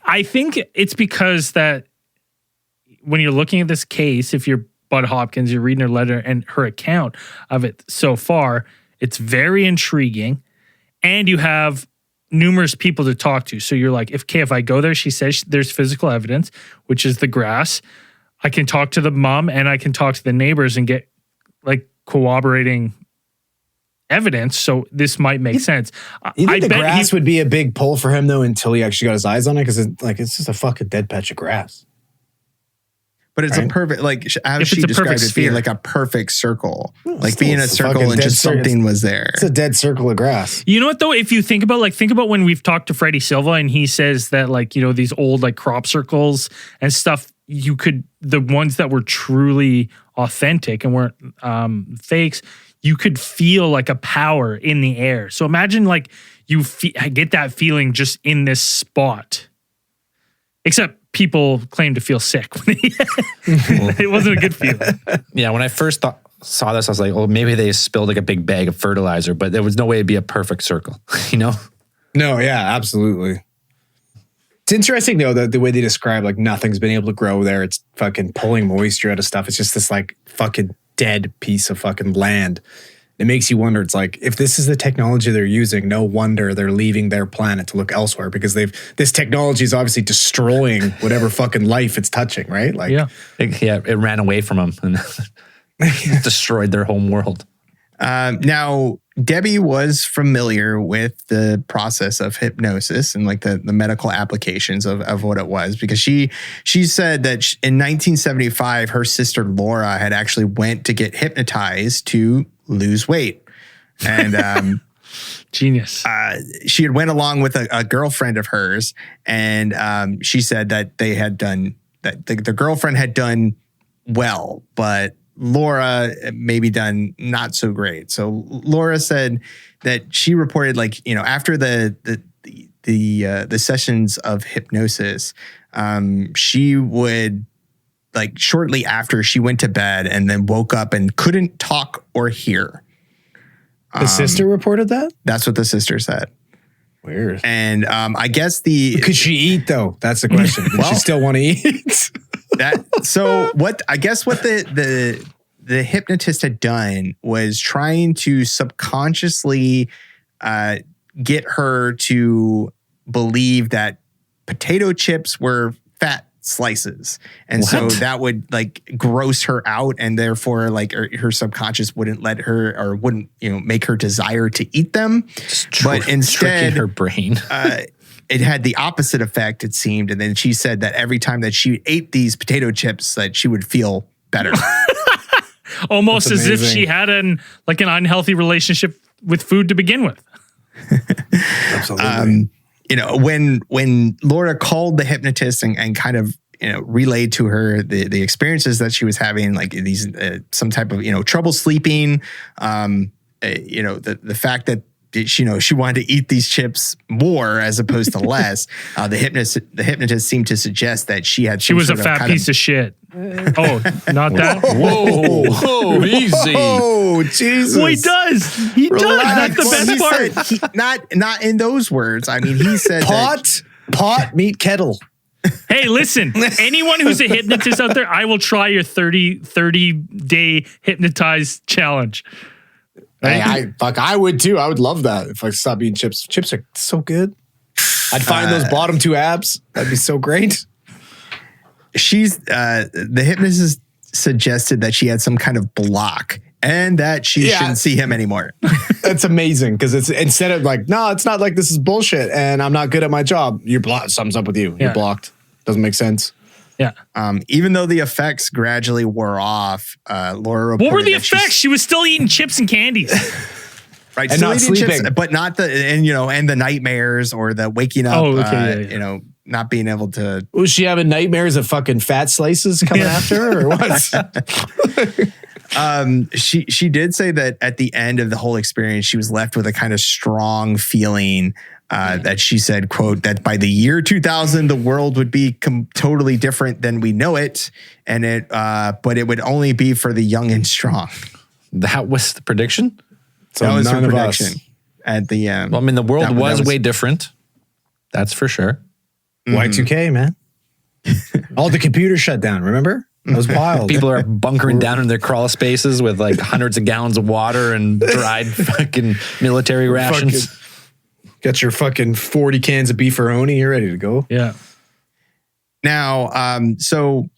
I think it's because that when you're looking at this case, if you're Budd Hopkins, you're reading her letter and her account of it so far, it's very intriguing, and you have numerous people to talk to. So you're like, if I go there, she says there's physical evidence, which is the grass. I can talk to the mom and I can talk to the neighbors and get like corroborating evidence. So this might make sense. You think the grass would be a big pull for him though until he actually got his eyes on it? Because it's just a fucking dead patch of grass. But it's a perfect, like how she described it, being like a perfect circle, like being a circle and just something was there. It's a dead circle of grass. You know what though? If you think about when we've talked to Freddie Silva and he says that like, these old like crop circles and stuff, the ones that were truly authentic and weren't fakes, you could feel like a power in the air. So imagine like you get that feeling just in this spot, except people claim to feel sick. It wasn't a good feeling. Yeah, when I first saw this, I was like, oh, maybe they spilled like a big bag of fertilizer, but there was no way it'd be a perfect circle, No, yeah, absolutely. It's interesting, though, the way they describe, like, nothing's been able to grow there. It's fucking pulling moisture out of stuff. It's just this, like, fucking dead piece of fucking land. it makes you wonder. It's like, if this is the technology they're using, no wonder they're leaving their planet to look elsewhere, because this technology is obviously destroying whatever fucking life it's touching, right? Like, it ran away from them and destroyed their home world. Now, Debbie was familiar with the process of hypnosis and like the medical applications of what it was, because she said that in 1975, her sister Laura had actually went to get hypnotized to lose weight. And genius. She had went along with a girlfriend of hers, and she said that they had done that. The girlfriend had done well, but Laura maybe done not so great. So Laura said that she reported, like, you know, after the sessions of hypnosis, she would, like, shortly after, she went to bed and then woke up and couldn't talk or hear. The sister reported that? That's what the sister said. Weird. And I guess could she eat though? That's the question. Did she still want to eat? What the hypnotist had done was trying to subconsciously get her to believe that potato chips were fat slices. And so that would, like, gross her out, and therefore, like, her subconscious wouldn't let her, or wouldn't, you know, make her desire to eat them. But instead, tricking her brain. it had the opposite effect, it seemed. And then she said that every time that she ate these potato chips, that she would feel better. Almost as if she had an unhealthy relationship with food to begin with. Absolutely. You know, when Laura called the hypnotist and kind of, you know, relayed to her the experiences that she was having, like these some type of, you know, trouble sleeping, you know, the fact that she wanted to eat these chips more as opposed to less. The hypnotist seemed to suggest that she was a fat piece of shit. Oh, not that. Whoa, easy. Oh, Jesus. Well, he does. He does. That's the best part. Not in those words. I mean, he said pot meet kettle. Hey, listen, anyone who's a hypnotist out there, I will try your 30-day hypnotized challenge. Hey, I would too. I would love that if I stopped eating chips. Chips are so good. I'd find those bottom two abs. That'd be so great. The hypnotist suggested that she had some kind of block and that she shouldn't see him anymore. That's amazing, because it's, instead of like, no, it's not like this is bullshit and I'm not good at my job. You're blocked. Something's up with you. You're blocked. Doesn't make sense. Yeah. Even though the effects gradually wore off, Laura reported, what were the effects? She was still eating chips and candies. Right, and not sleeping, chips, but not and the nightmares or the waking up. You know, not being able to. Was she having nightmares of fucking fat slices coming after her, or what? She did say that at the end of the whole experience, she was left with a kind of strong feeling that she said, quote, that by the year 2000, the world would be totally different than we know it. And but it would only be for the young and strong. That was the prediction? So that was her none of prediction us. at the well, I mean, the world was way different. That's for sure. Y2K, man. All the computers shut down, remember? It was wild. People are bunkering down in their crawl spaces with like hundreds of gallons of water and dried fucking military rations. Got your fucking 40 cans of beefaroni. You're ready to go. Yeah. Now, so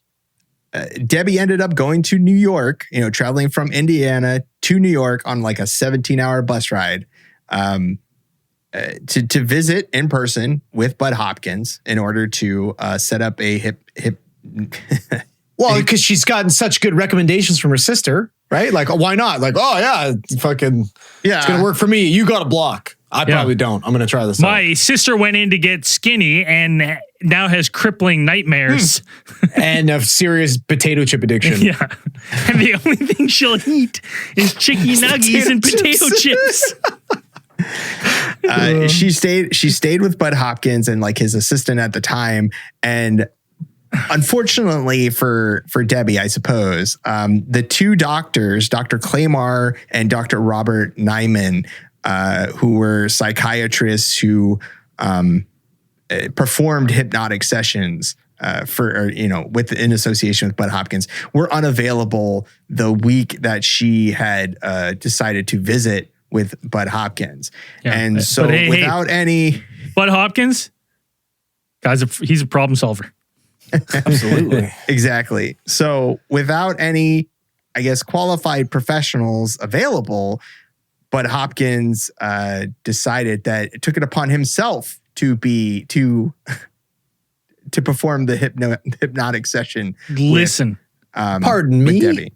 Debbie ended up going to New York, you know, traveling from Indiana to New York on like a 17-hour bus ride to visit in person with Budd Hopkins in order to set up a hip. Well, because she's gotten such good recommendations from her sister, right? Like, why not? Like, oh yeah, it's going to work for me. You got a block. I probably don't. I'm going to try this. My sister went in to get skinny and now has crippling nightmares. And a serious potato chip addiction. Yeah. And the only thing she'll eat is chicky nuggies and potato chips. She stayed with Budd Hopkins and like his assistant at the time. And unfortunately for Debbie, I suppose, the two doctors, Dr. Claymore and Dr. Robert Nyman, who were psychiatrists who performed hypnotic sessions in association with Budd Hopkins were unavailable the week that she had decided to visit with Budd Hopkins. Yeah, and so without any... Budd Hopkins, guys, he's a problem solver. Absolutely. Exactly. So without any, I guess, qualified professionals available, Budd Hopkins decided that it took it upon himself to perform the hypnotic session. Listen, pardon me, Debbie.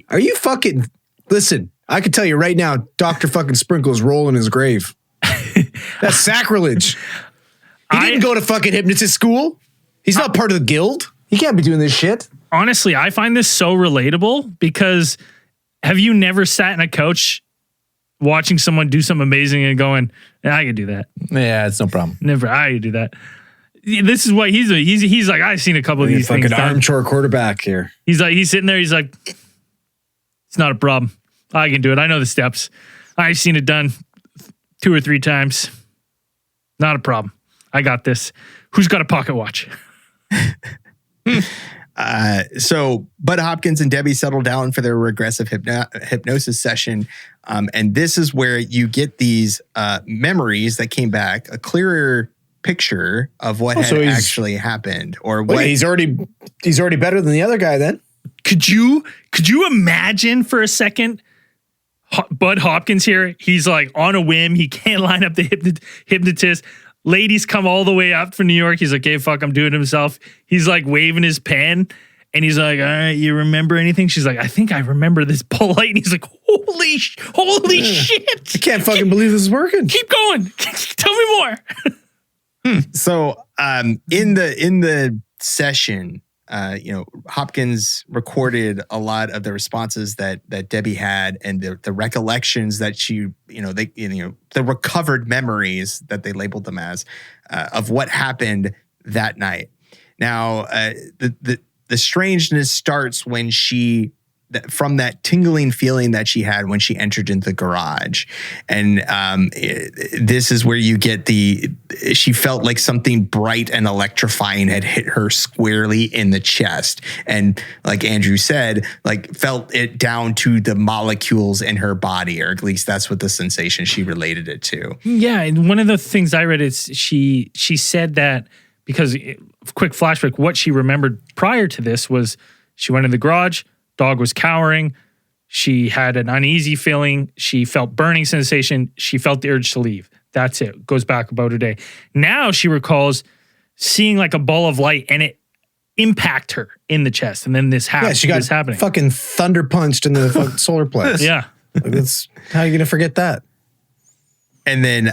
Are you fucking? Listen, I can tell you right now, Dr. fucking Sprinkle's rolling his grave. That's sacrilege. He didn't go to fucking hypnotist school. He's not part of the guild. He can't be doing this shit. Honestly, I find this so relatable because have you never sat in a couch watching someone do something amazing and going, I could do that? Yeah, it's no problem. Never, I could do that. This is what he's like, I've seen a couple of these things. Fucking armchair quarterback here. He's sitting there, he's like, it's not a problem. I can do it. I know the steps. I've seen it done 2 or 3 times. Not a problem. I got this. Who's got a pocket watch? So Budd Hopkins and Debbie settled down for their regressive hypnosis session. And this is where you get these memories that came back, a clearer picture of what had actually happened. Or what he's already better than the other guy then. Could you imagine for a second Budd Hopkins here? He's like on a whim. He can't line up the hypnotist. Ladies come all the way up from New York. He's like, hey, fuck, I'm doing it himself. He's like waving his pen. And he's like, all right, you remember anything? She's like, I think I remember this polite. And he's like, holy shit. I can't fucking believe this is working. Keep going. Tell me more. So in the session, Hopkins recorded a lot of the responses that Debbie had and the recollections that she, the recovered memories that they labeled them as of what happened that night. Now, the strangeness starts when from that tingling feeling that she had when she entered into the garage. And this is where you get she felt like something bright and electrifying had hit her squarely in the chest. And like Andrew said, like felt it down to the molecules in her body, or at least that's what the sensation she related it to. Yeah. And one of the things I read is she said that because, quick flashback, what she remembered prior to this was she went in the garage, dog was cowering. She had an uneasy feeling. She felt burning sensation. She felt the urge to leave. That's it. Goes back about a day. Now she recalls seeing like a ball of light and it impact her in the chest. And then this happened. Yeah, she got happening. Fucking thunder punched in the fucking solar plex. Yeah. That's how are you going to forget that? And then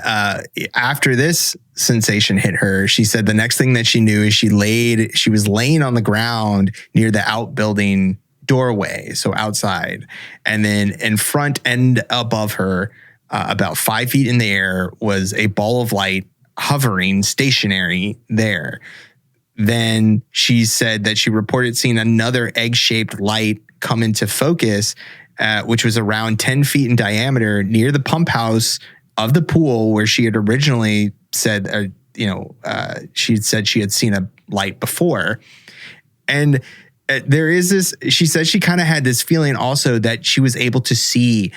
after this sensation hit her, she said the next thing that she knew is she was laying on the ground near the outbuilding doorway, so outside. And then in front and above her, about 5 feet in the air, was a ball of light hovering stationary there. Then she said that she reported seeing another egg-shaped light come into focus, which was around 10 feet in diameter near the pump house of the pool where she had originally said, she had said she had seen a light before. And there is this, she said she kind of had this feeling also that she was able to see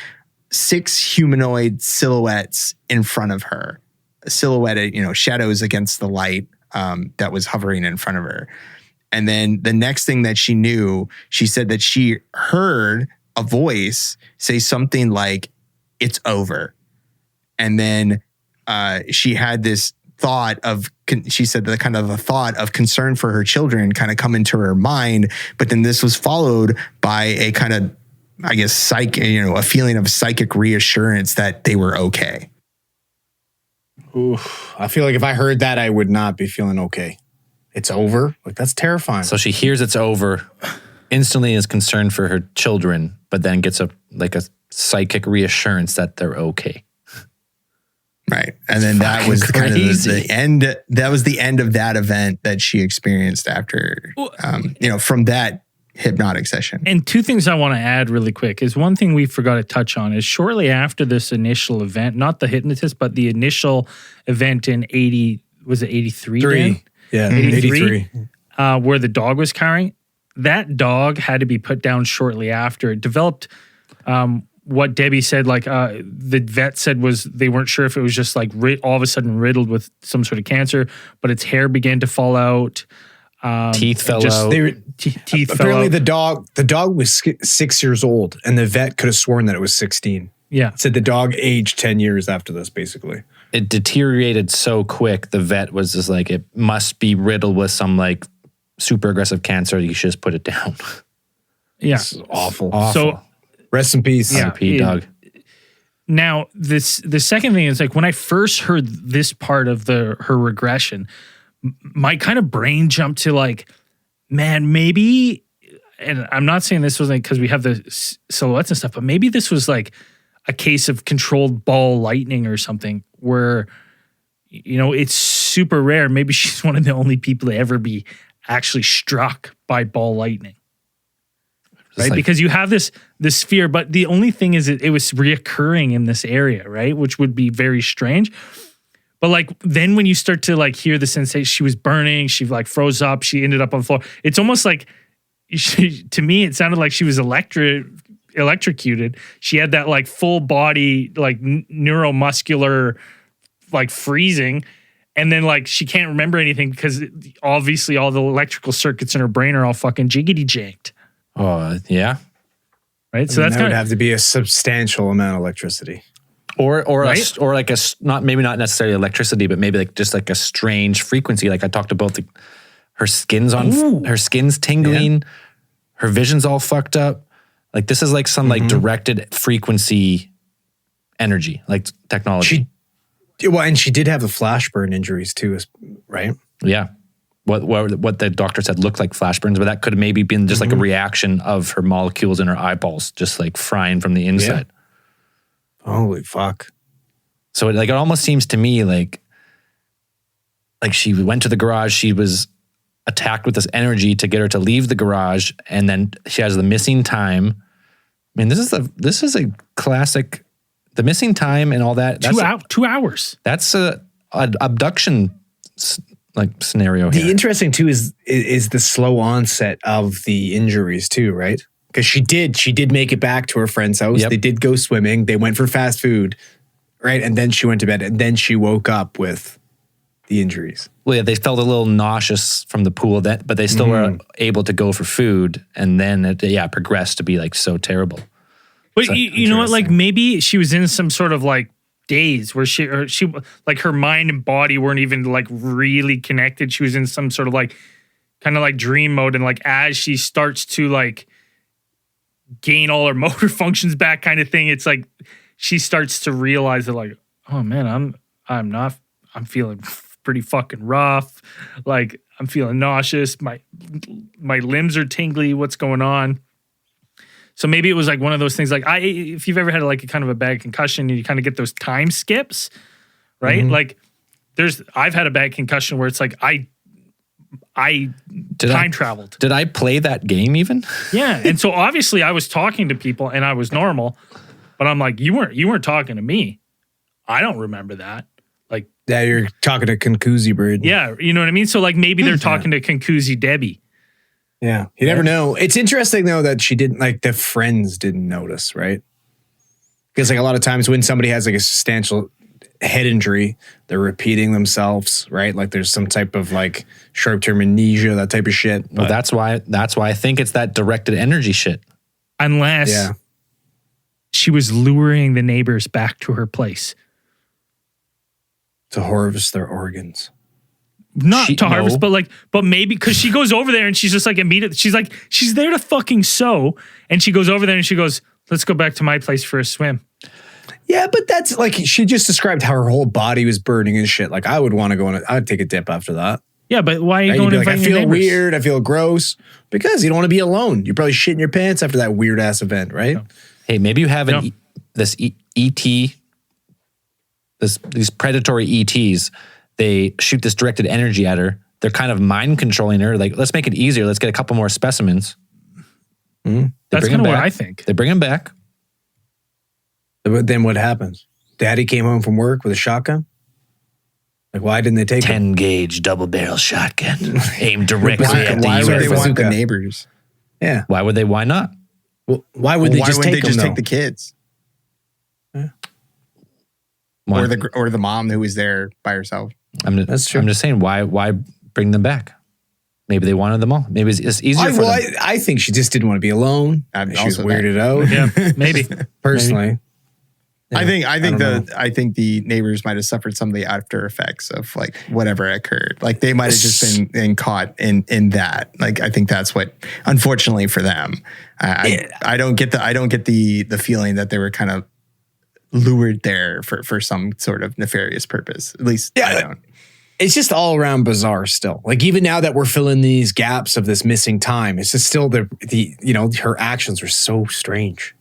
6 humanoid silhouettes in front of her, silhouetted, shadows against the light that was hovering in front of her. And then the next thing that she knew, she said that she heard a voice say something like, "It's over." And then she had this thought of, she said that kind of a thought of concern for her children kind of come into her mind. But then this was followed by a kind of, I guess, a feeling of psychic reassurance that they were okay. Ooh, I feel like if I heard that, I would not be feeling okay. It's over? Like, that's terrifying. So she hears it's over, instantly is concerned for her children, but then gets a psychic reassurance that they're okay. Right. And then that was kind of the end. That was the end of that event that she experienced after, from that hypnotic session. And 2 things I want to add really quick is one thing we forgot to touch on is shortly after this initial event, not the hypnotist, but the initial event in 83? Yeah, 83. where the dog was cowering, that dog had to be put down shortly after. It developed what Debbie said, like the vet said was they weren't sure if it was just like all of a sudden riddled with some sort of cancer, but its hair began to fall out. Teeth fell out. Teeth fell Apparently out. the dog was 6 years old and the vet could have sworn that it was 16. Yeah. It said the dog aged 10 years after this, basically. It deteriorated so quick. The vet was just like, it must be riddled with some like super aggressive cancer. You should just put it down. Yeah. It's awful. So rest in peace. Yeah. RIP, dog. Now, the second thing is like when I first heard this part of her regression, my kind of brain jumped to like, man, maybe, and I'm not saying this was like because we have the silhouettes and stuff, but maybe this was like a case of controlled ball lightning or something where, you know, it's super rare. Maybe she's one of the only people to ever be actually struck by ball lightning. Right? Like, because you have this fear, but the only thing is it was reoccurring in this area, right? Which would be very strange. But like then when you start to like hear the sensation, she was burning, she like froze up, she ended up on the floor. It's almost like, to me, it sounded like she was electrocuted. She had that like full body, like neuromuscular, like freezing. And then like she can't remember anything because obviously all the electrical circuits in her brain are all fucking jiggity janked. oh, yeah. Right. So So that's that kind would of have to be a substantial amount of electricity. Or Right? or like not necessarily electricity, but maybe like just like a strange frequency. Like I talked about her skin's tingling, her vision's all fucked up. Like this is like some like directed frequency energy, like technology. And she did have the flash burn injuries too, right? Yeah. What the doctor said looked like flash burns, but that could have maybe been just like a reaction of her molecules in her eyeballs, just like frying from the inside. Yeah. Holy fuck. So it almost seems to me like she went to the garage, she was attacked with this energy to get her to leave the garage, and then she has the missing time. I mean, this is a classic, the missing time and all that. 2 hours. That's a abduction like scenario here. The interesting too is the slow onset of the injuries too, right? Because she did make it back to her friend's house. Yep. They did go swimming. They went for fast food, right? And then she went to bed. And then she woke up with the injuries. Well, yeah, they felt a little nauseous from the pool, but they still were able to go for food, and then it progressed to be like so terrible. But you know what? Like maybe she was in some sort of like daze where she like her mind and body weren't even like really connected. She was in some sort of like kind of like dream mode, and like as she starts to like gain all her motor functions back, kind of thing, it's like she starts to realize that like, oh man, I'm feeling pretty fucking rough. Like I'm feeling nauseous. My limbs are tingly. What's going on? So maybe it was like one of those things. Like if you've ever had like a kind of a bad concussion, and you kind of get those time skips, right? Like I've had a bad concussion where it's like I time traveled. Did I play that game even? Yeah, and so obviously I was talking to people and I was normal, but I'm like, you weren't talking to me. I don't remember that. Like, yeah, you're talking to Kunkuzi Bird. Yeah, you know what I mean? So like maybe they're talking to Kunkuzi Debbie. Yeah, you never know. It's interesting though that she didn't, like, the friends didn't notice, right? Because like a lot of times when somebody has like a substantial head injury, they're repeating themselves, right? Like there's some type of like short-term amnesia, that type of shit. Well, that's why I think it's that directed energy shit. Unless she was luring the neighbors back to her place to harvest their organs. Not to harvest, but maybe because she goes over there and she's just like immediately, she's there to fucking sew, and she goes over there and she goes, let's go back to my place for a swim. Yeah, but that's like, she just described how her whole body was burning and shit. Like I would want to go on I'd take a dip after that. Yeah, but why are you going to invite I feel weird, I feel gross, because you don't want to be alone. You're probably shitting your pants after that weird ass event, right? No. Hey, maybe you have this ET, these predatory ETs. They shoot this directed energy at her. They're kind of mind controlling her. Like, let's make it easier. Let's get a couple more specimens. That's kind of what I think. They bring them back. But then what happens? Daddy came home from work with a shotgun? Like, why didn't they take 10 gauge double barrel shotgun aimed directly at the Why would they UFO. want the neighbors? Yeah. Why would they? Why not? Well, why would they Why just wouldn't take they just them, take the kids Why? or the mom who was there by herself? That's true. I'm just saying, why bring them back? Maybe they wanted them all. Maybe it's easier for them. I think she just didn't want to be alone. She was also weirded out. Yeah, maybe. Personally. I think don't the neighbors might have suffered some of the after effects of like whatever occurred. Like they might have just been caught in that. Like I think that's what, unfortunately for them, I don't get the feeling that they were kind of lured there for some sort of nefarious purpose. At least I don't. It's just all around bizarre still. Like even now that we're filling these gaps of this missing time, it's just still the her actions are so strange.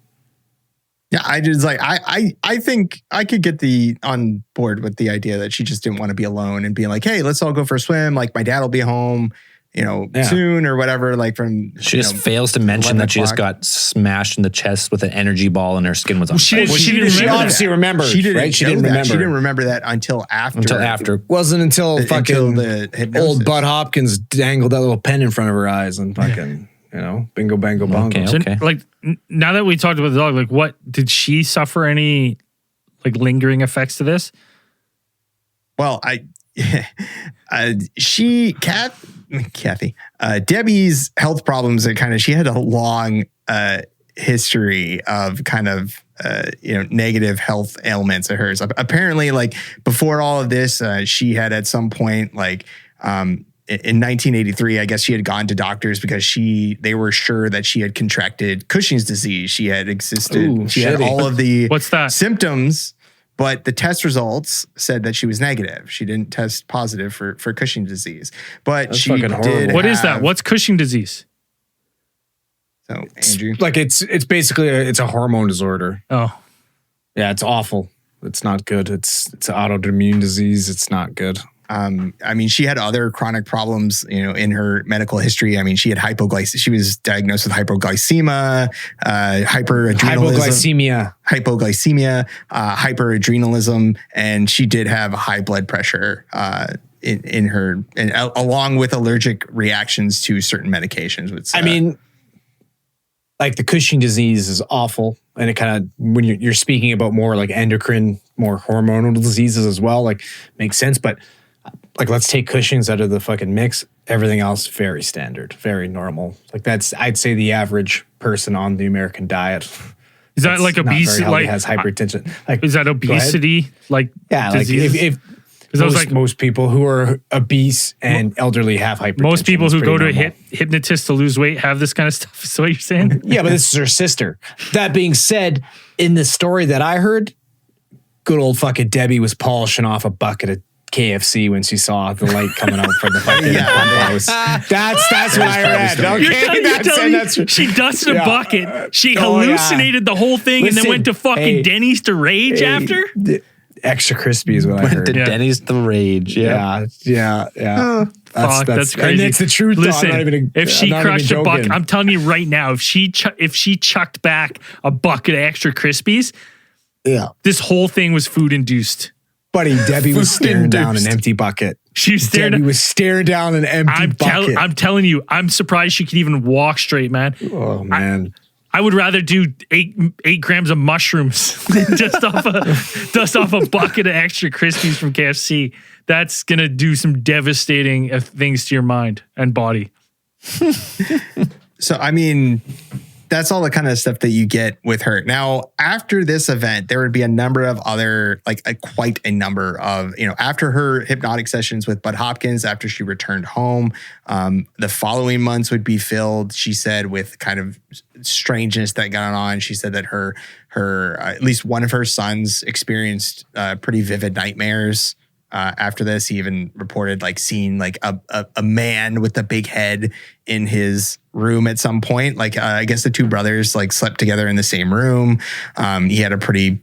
Yeah, I just like I think I could get on board with the idea that she just didn't want to be alone and being like, hey, let's all go for a swim. Like my dad will be home, soon or whatever. Like from She just fails to mention that she just got smashed in the chest with an energy ball and her skin was on fire. She obviously remembered. She didn't. Right? She know didn't that. remember. She didn't remember that until after. Wasn't until the hypnosis. old Budd Hopkins dangled that little pen in front of her eyes and fucking bingo bango bongo. Okay. So, like now that we talked about the dog, like what did she suffer any like lingering effects to this? Well, Kathie, Debbie's health problems are she had a long history of kind of negative health ailments of hers. Apparently, like before all of this, she had at some point in 1983, I guess she had gone to doctors because they were sure that she had contracted Cushing's disease. She had she had all of the symptoms, but the test results said that she was negative. She didn't test positive for Cushing's disease. But That's she fucking horrible. did. What is that? What's Cushing disease? So, Andrew, Like it's basically it's a hormone disorder. Oh, Yeah, it's awful. It's not good. It's an autoimmune disease. It's not good. she had other chronic problems, in her medical history. She had hypoglycemia. She was diagnosed with hypoglycemia, hyperadrenalism, and she did have high blood pressure in her, and along with allergic reactions to certain medications. Like the Cushing disease is awful, and it kind of when you're speaking about more like endocrine, more hormonal diseases as well, like makes sense, but. Like, let's take Cushing's out of the fucking mix. Everything else, very standard, very normal. Like that's, I'd say, the average person on the American diet. Is that like obesity? Like has hypertension. Like, is that obesity? Like disease? Like if most people who are obese and elderly have hypertension. Most people who go to a hypnotist to lose weight have this kind of stuff. Is what you're saying? Yeah, but this is her sister. That being said, in the story that I heard, good old fucking Debbie was polishing off a bucket of KFC when she saw the light coming out from the fucking pump house. That's what I read. Okay, she dusted a bucket. She hallucinated the whole thing and then went to fucking Denny's to rage after. Extra crispy is what I heard. Denny's to rage. Yeah. That's crazy. And it's the truth. Listen, if she crushed a bucket, I'm telling you right now, if she chucked back a bucket of extra Crispies, this whole thing was food induced. Buddy, Debbie was staring down an empty bucket. Debbie was staring down an empty bucket. I'm telling you, I'm surprised she could even walk straight, man. Oh, man. I would rather do 8 grams of mushrooms than dust off a bucket of extra Crispies from KFC. That's going to do some devastating things to your mind and body. So, that's all the kind of stuff that you get with her. Now, after this event, there would be a number of other, quite a number of, after her hypnotic sessions with Budd Hopkins, after she returned home, the following months would be filled, she said, with kind of strangeness that got on. She said that her at least one of her sons experienced pretty vivid nightmares. After this, he even reported seeing a man with a big head in his room at some point. I guess the two brothers slept together in the same room. He had a pretty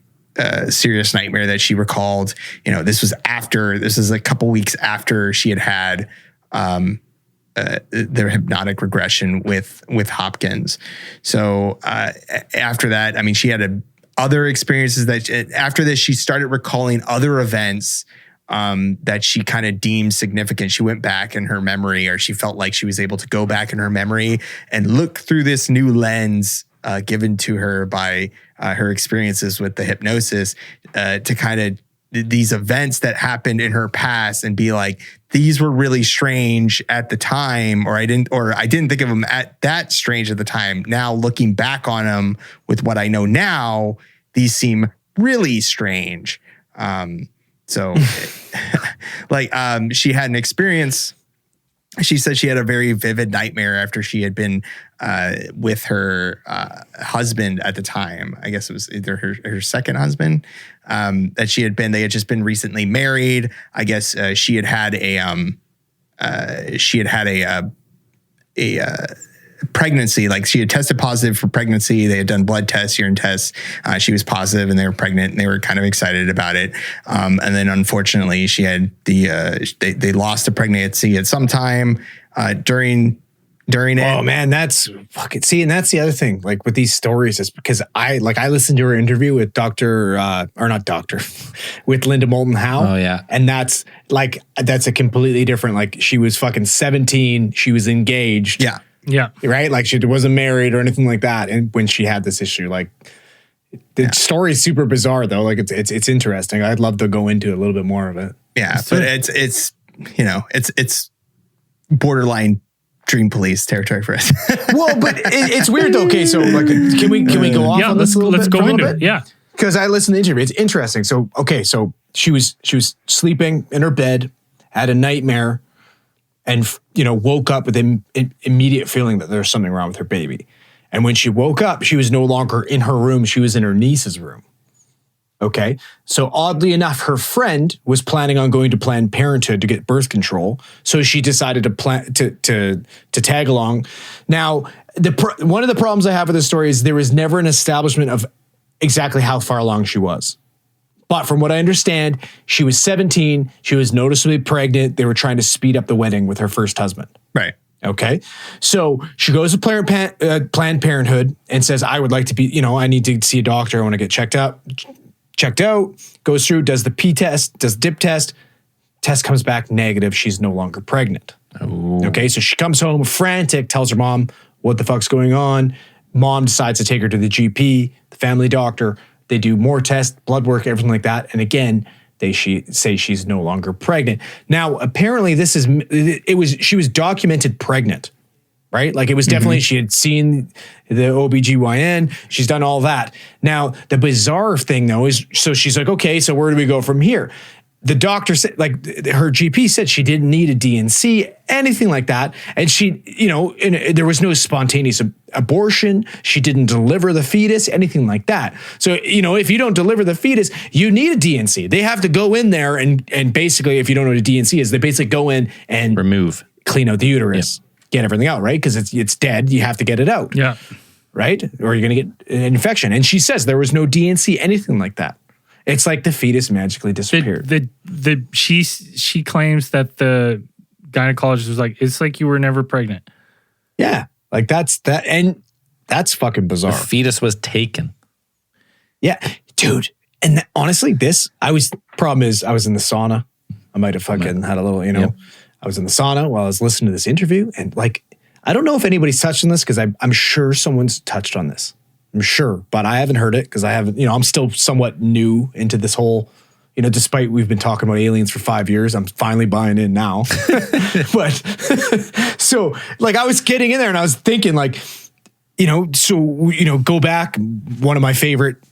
serious nightmare that she recalled. This is a couple weeks after she had their hypnotic regression with Hopkins. So after that, she had other experiences that after this, she started recalling other events that she kind of deemed significant. She went back in her memory, or she felt like she was able to go back in her memory and look through this new lens given to her by her experiences with the hypnosis to kind of these events that happened in her past and be like, these were really strange at the time, or I didn't think of them at that strange at the time. Now looking back on them with what I know now, these seem really strange. So she had an experience. She said she had a very vivid nightmare after she had been with her husband at the time. I guess it was either her second husband that she had been. They had just been recently married. I guess she had had a pregnancy. Like she had tested positive for pregnancy. They had done blood tests, urine tests. She was positive, and they were pregnant, and they were kind of excited about it. And then unfortunately, she had they lost the pregnancy at some time during it. Oh man, that's fucking and that's the other thing. Like with these stories, is because I listened to her interview with with Linda Moulton Howe. Oh yeah, and that's a completely different. Like she was fucking 17, she was engaged. Yeah. Yeah. Right? Like she wasn't married or anything like that. And when she had this issue, like the story is super bizarre though. Like it's interesting. I'd love to go into a little bit more of it. Yeah. But it's borderline Dream Police territory for us. Well, but it's weird though. Okay. So like, can we go off on this a little bit? Let's go into it. Yeah. Because I listened to the interview. It's interesting. So, okay. So she was sleeping in her bed, had a nightmare, and woke up with an immediate feeling that there's something wrong with her baby. And when she woke up, she was no longer in her room. She was in her niece's room. Okay. So oddly enough, her friend was planning on going to Planned Parenthood to get birth control. So she decided to tag along. Now, one of the problems I have with this story is there was never an establishment of exactly how far along she was. But from what I understand, she was 17. She was noticeably pregnant. They were trying to speed up the wedding with her first husband. Right. Okay. So she goes to Planned Parenthood and says, I would like to be, I need to see a doctor. I want to get checked out, goes through, does the P test, does dip test. Test comes back negative. She's no longer pregnant. Ooh. Okay. So she comes home frantic, tells her mom what the fuck's going on. Mom decides to take her to the GP, the family doctor. They do more tests, blood work, everything like that. And again, she say she's no longer pregnant. Now, apparently she was documented pregnant, right? Like it was definitely, she had seen the OBGYN. She's done all that. Now, the bizarre thing though is, so she's like, okay, so where do we go from here? The doctor said, like her GP said she didn't need a DNC, anything like that. And she, and there was no spontaneous abortion. She didn't deliver the fetus, anything like that. So, if you don't deliver the fetus, you need a DNC. They have to go in there and basically, if you don't know what a DNC is, they basically go in and clean out the uterus, get everything out, right? Because it's dead. You have to get it out. Yeah. Right? Or you're going to get an infection. And she says there was no DNC, anything like that. It's like the fetus magically disappeared. She claims that the gynecologist was like, it's like you were never pregnant. Yeah. Like that's fucking bizarre. The fetus was taken. Yeah. Dude. And honestly, problem is I was in the sauna. I might have fucking had a little, I was in the sauna while I was listening to this interview. And like, I don't know if anybody's touched on this because I'm sure someone's touched on this. I'm sure, but I haven't heard it because I haven't, I'm still somewhat new into this whole, despite we've been talking about aliens for 5 years, I'm finally buying in now. But so like I was getting in there and I was thinking like, go back. One of my favorite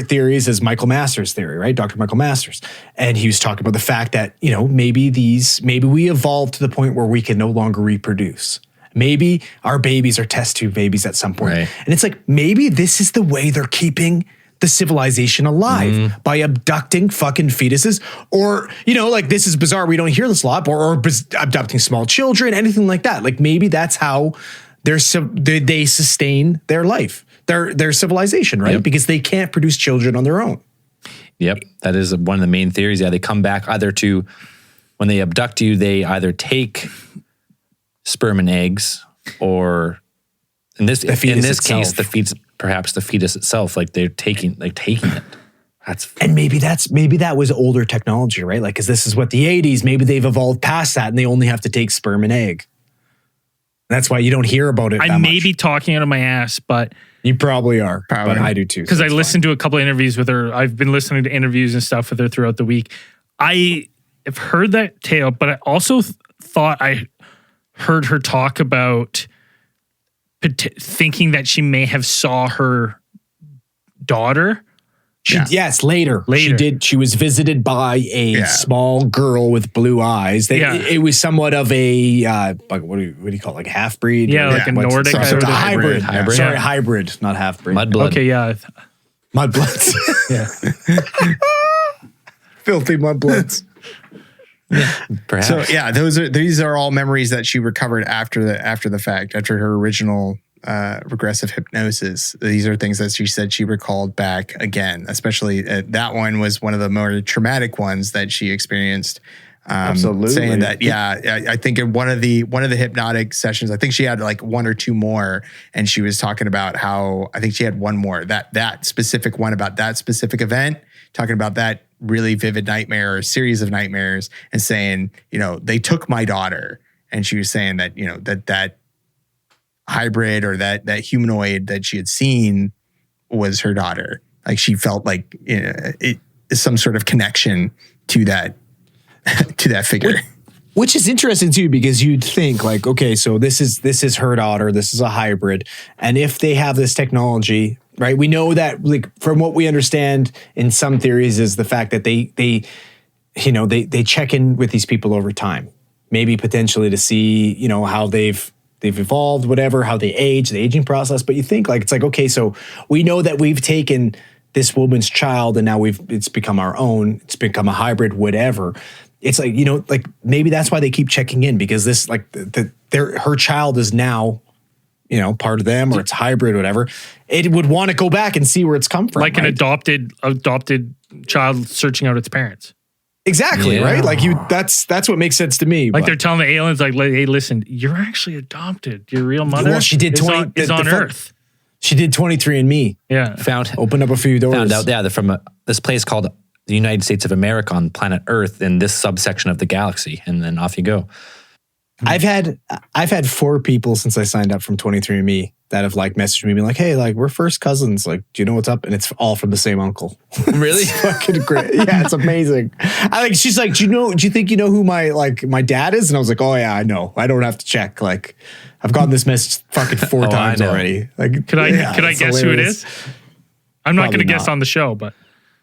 theories is Michael Masters' theory, right? Dr. Michael Masters. And he was talking about the fact that, maybe we evolved to the point where we can no longer reproduce. Maybe our babies are test tube babies at some point. Right. And it's like, maybe this is the way they're keeping the civilization alive by abducting fucking fetuses or, like this is bizarre. We don't hear this a lot or abducting small children, anything like that. Like maybe that's how they sustain their life, their civilization, right? Yep. Because they can't produce children on their own. Yep. That is one of the main theories. Yeah. They come back when they abduct you, they either take sperm and eggs, or in this case, perhaps the fetus itself, like they're taking it. And maybe that was older technology, right? Like, because this is what the 80s, maybe they've evolved past that and they only have to take sperm and egg. That's why you don't hear about it that I may much. be talking out of my ass, but You probably are, but I do too. because I listened to a couple of interviews with her. I've been listening to interviews and stuff with her throughout the week. I have heard that tale, but I also thought I heard her talk about thinking that she may have saw her daughter. Yes, later. She was visited by a small girl with blue eyes. It was somewhat of a like what do you call it? Like half breed? Yeah, like a Nordic. Sorry, hybrid. Hybrid. Sorry, hybrid, not half breed. Mudblood. Okay, yeah. Mudbloods. Yeah. Filthy mudbloods. Perhaps. So yeah, these are all memories that she recovered after the fact, after her original regressive hypnosis. These are things that she said she recalled back again. Especially that one was one of the more traumatic ones that she experienced. Absolutely, saying that I think in one of the hypnotic sessions, I think she had like one or two more, and she was talking about how I think she had one more that specific one about that specific event, talking about that really vivid nightmare or series of nightmares, and saying, they took my daughter, and she was saying that that hybrid or that humanoid that she had seen was her daughter. Like she felt like it is some sort of connection to that figure. Which is interesting too, because you'd think like, okay, so this is her daughter, this is a hybrid, and if they have this technology, right? We know that, like, from what we understand in some theories, is the fact that they check in with these people over time, maybe potentially to see how they've evolved, whatever, how they age, the aging process. But you think like, it's like, okay, so we know that we've taken this woman's child and now it's become our own, it's become a hybrid, whatever. It's like, like maybe that's why they keep checking in, because this, like, her child is now, part of them, or it's hybrid, whatever. It would want to go back and see where it's come from. Like an adopted child searching out its parents. Exactly, right? Like that's what makes sense to me. Like they're telling the aliens, like, hey, listen, you're actually adopted. Your real mother she did is on Earth. She did 23andMe. Yeah. Opened up a few doors. Found out, they're from this place called the United States of America on planet Earth in this subsection of the galaxy. And then off you go. I've had 4 people since I signed up from 23andMe that have like messaged me being like, hey, like, we're first cousins. Like, do you know what's up? And it's all from the same uncle. Really? It's fucking great. Yeah, it's amazing. She's like, do you think you know who my dad is? And I was like, oh yeah, I know. I don't have to check. Like, I've gotten this message fucking 4 times already. Like, could I guess hilarious. who it is? I'm not going to guess not. on the show, but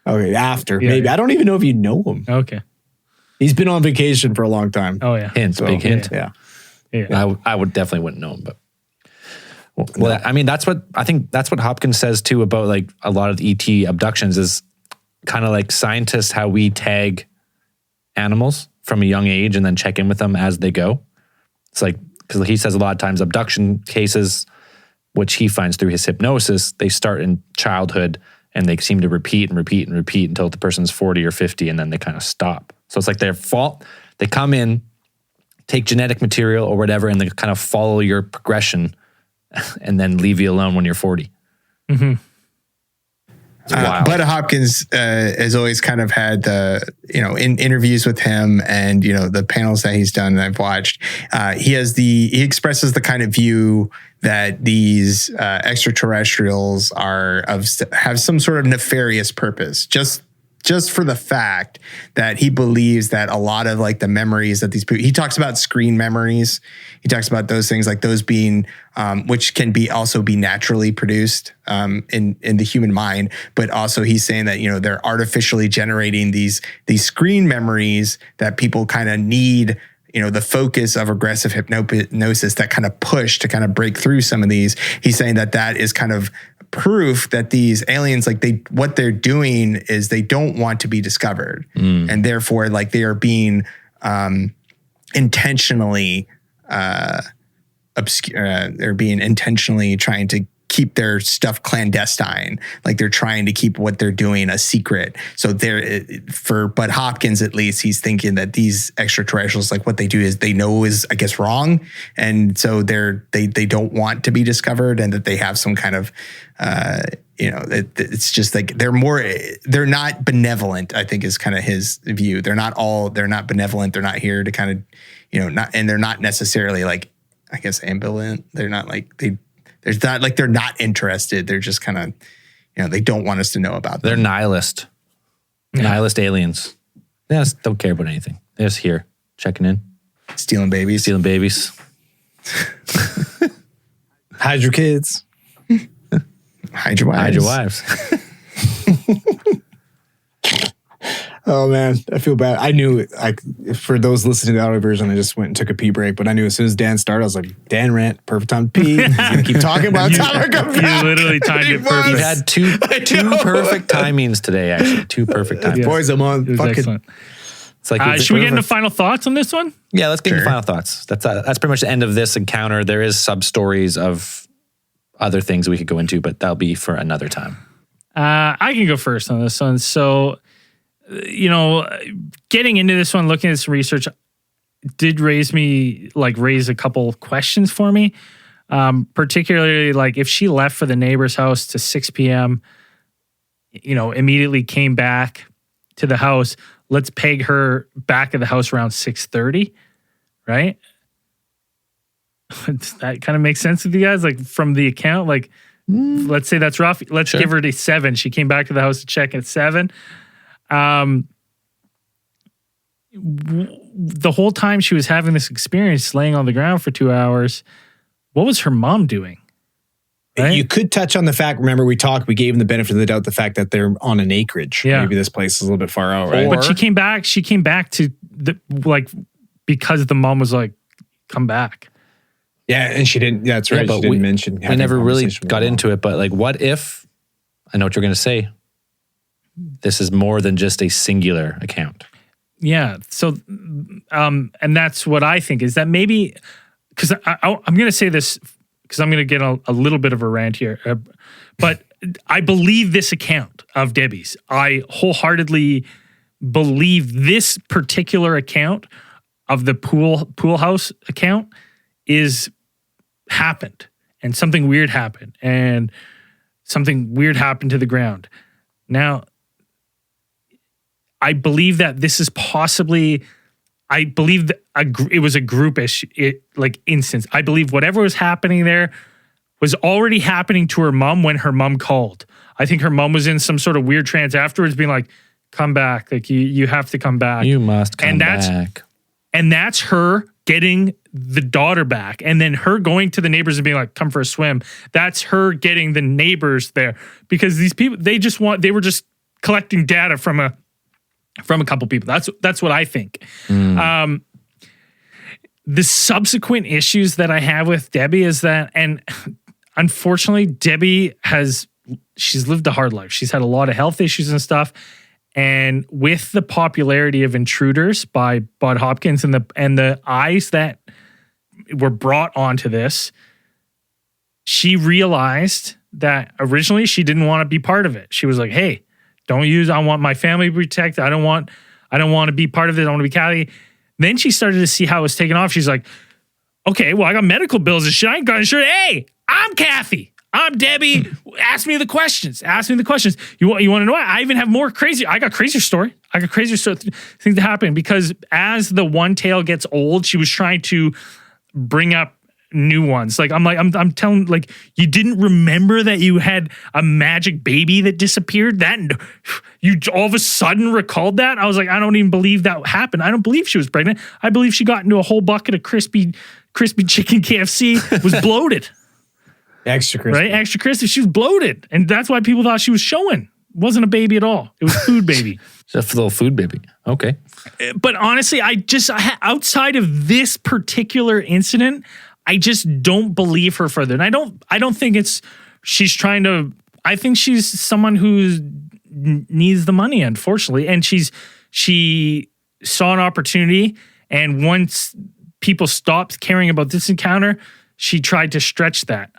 okay, after maybe. I don't even know if you know him. Okay. He's been on vacation for a long time. Oh yeah. Big hint. Yeah. I would definitely wouldn't know him, but well, I mean, I think that's what Hopkins says too about like a lot of the ET abductions is kind of like scientists, how we tag animals from a young age and then check in with them as they go. It's like, because he says a lot of times abduction cases, which he finds through his hypnosis, they start in childhood and they seem to repeat and repeat and repeat until the person's 40 or 50 and then they kind of stop. So it's like their fault. They come in, take genetic material or whatever, and they kind of follow your progression and then leave you alone when you're 40. Mm-hmm. Budd Hopkins has always kind of had in interviews with him and, the panels that he's done that I've watched, he expresses the kind of view that these extraterrestrials have some sort of nefarious purpose, just for the fact that he believes that a lot of like the memories that these people, he talks about screen memories. He talks about those things, like those being, which can also be naturally produced in the human mind. But also he's saying that, they're artificially generating these screen memories that people kind of need, the focus of aggressive hypnosis, that kind of push to kind of break through some of these. He's saying that is kind of proof that these aliens, like what they're doing is they don't want to be discovered. And therefore, like, they are being intentionally obscure. They're being intentionally trying to keep their stuff clandestine. Like they're trying to keep what they're doing a secret. So for Budd Hopkins, at least, he's thinking that these extraterrestrials, like what they do is they know is, I guess, wrong. And so they don't want to be discovered, and that they have some kind of, it's just like they're not benevolent, I think is kind of his view. They're not benevolent. They're not here to kind of, and they're not necessarily like, I guess, ambivalent. They're not like they're not interested. They're just kind of, they don't want us to know about them. They're nihilist. Nihilist aliens. They just don't care about anything. They're just here, checking in. Stealing babies. Hide your kids. Hide your wives. Oh man, I feel bad. I knew, for those listening to the audio version, I just went and took a pee break. But I knew as soon as Dan started, I was like, Dan rant, perfect time to pee. He's gonna keep talking about time. You literally timed it perfect. We've had two perfect timings today, actually. Two perfect timings. Boys, I'm on. It was excellent. It's like Should we get into final thoughts on this one? Yeah, let's get into final thoughts. That's pretty much the end of this encounter. There is sub stories of other things we could go into, but that'll be for another time. I can go first on this one. So, getting into this one, looking at some research, did raise a couple questions for me. Particularly, like if she left for the neighbor's house to 6 p.m., immediately came back to the house. Let's peg her back at the house around 6:30, right? That kind of makes sense with you guys, like from the account. Like, let's say that's rough. Let's give her to 7. She came back to the house to check at 7. The whole time she was having this experience, laying on the ground for 2 hours, what was her mom doing? Right? You could touch on the fact, remember we gave them the benefit of the doubt, the fact that they're on an acreage. Yeah. Maybe this place is a little bit far out, right? But she came back to because the mom was like, come back. Yeah, and she didn't, that's right, but she didn't mention. We never really got into it, but like, what if, I know what you're going to say, this is more than just a singular account? Yeah. So, and that's what I think is that maybe, because I'm going to say this, because I'm going to get a little bit of a rant here, but I believe this account of Debbie's. I wholeheartedly believe this particular account of the pool house account happened, and something weird happened, and something weird happened to the ground. Now, I believe that this is possibly, I believe that it was a groupish instance. I believe whatever was happening there was already happening to her mom when her mom called. I think her mom was in some sort of weird trance afterwards, being like, come back. Like, you have to come back. You must come back. And that's her getting the daughter back. And then her going to the neighbors and being like, come for a swim. That's her getting the neighbors there. Because these people, they were just collecting data from a couple people. That's what I think. The subsequent issues that I have with Debbie is that, and unfortunately, Debbie she's lived a hard life. She's had a lot of health issues and stuff. And with the popularity of Intruders by Budd Hopkins and the eyes that were brought onto this, she realized that originally she didn't want to be part of it. She was like, hey, I want my family to be protected. I don't want to be part of it. I want to be Kathie. Then she started to see how it was taken off. She's like, okay, well, I got medical bills and shit. I ain't got insurance. Hey, I'm Kathie. I'm Debbie. Ask me the questions. You want to know what? I even have more crazy. I got crazier story. Things that happen, because as the one tale gets old, she was trying to bring up new ones. I'm telling, like, you didn't remember that you had a magic baby that disappeared? That you all of a sudden recalled that? I was like, I don't even believe that happened. I don't believe she was pregnant. I believe she got into a whole bucket of crispy chicken KFC, was bloated. Extra crispy. Right? Extra crispy. She was bloated. And that's why people thought she was showing. It wasn't a baby at all. It was food baby. Just a little food baby. Okay. But honestly, outside of this particular incident, I just don't believe her further. And I don't think she's trying to, I think she's someone who needs the money, unfortunately. And she saw an opportunity, and once people stopped caring about this encounter, she tried to stretch that.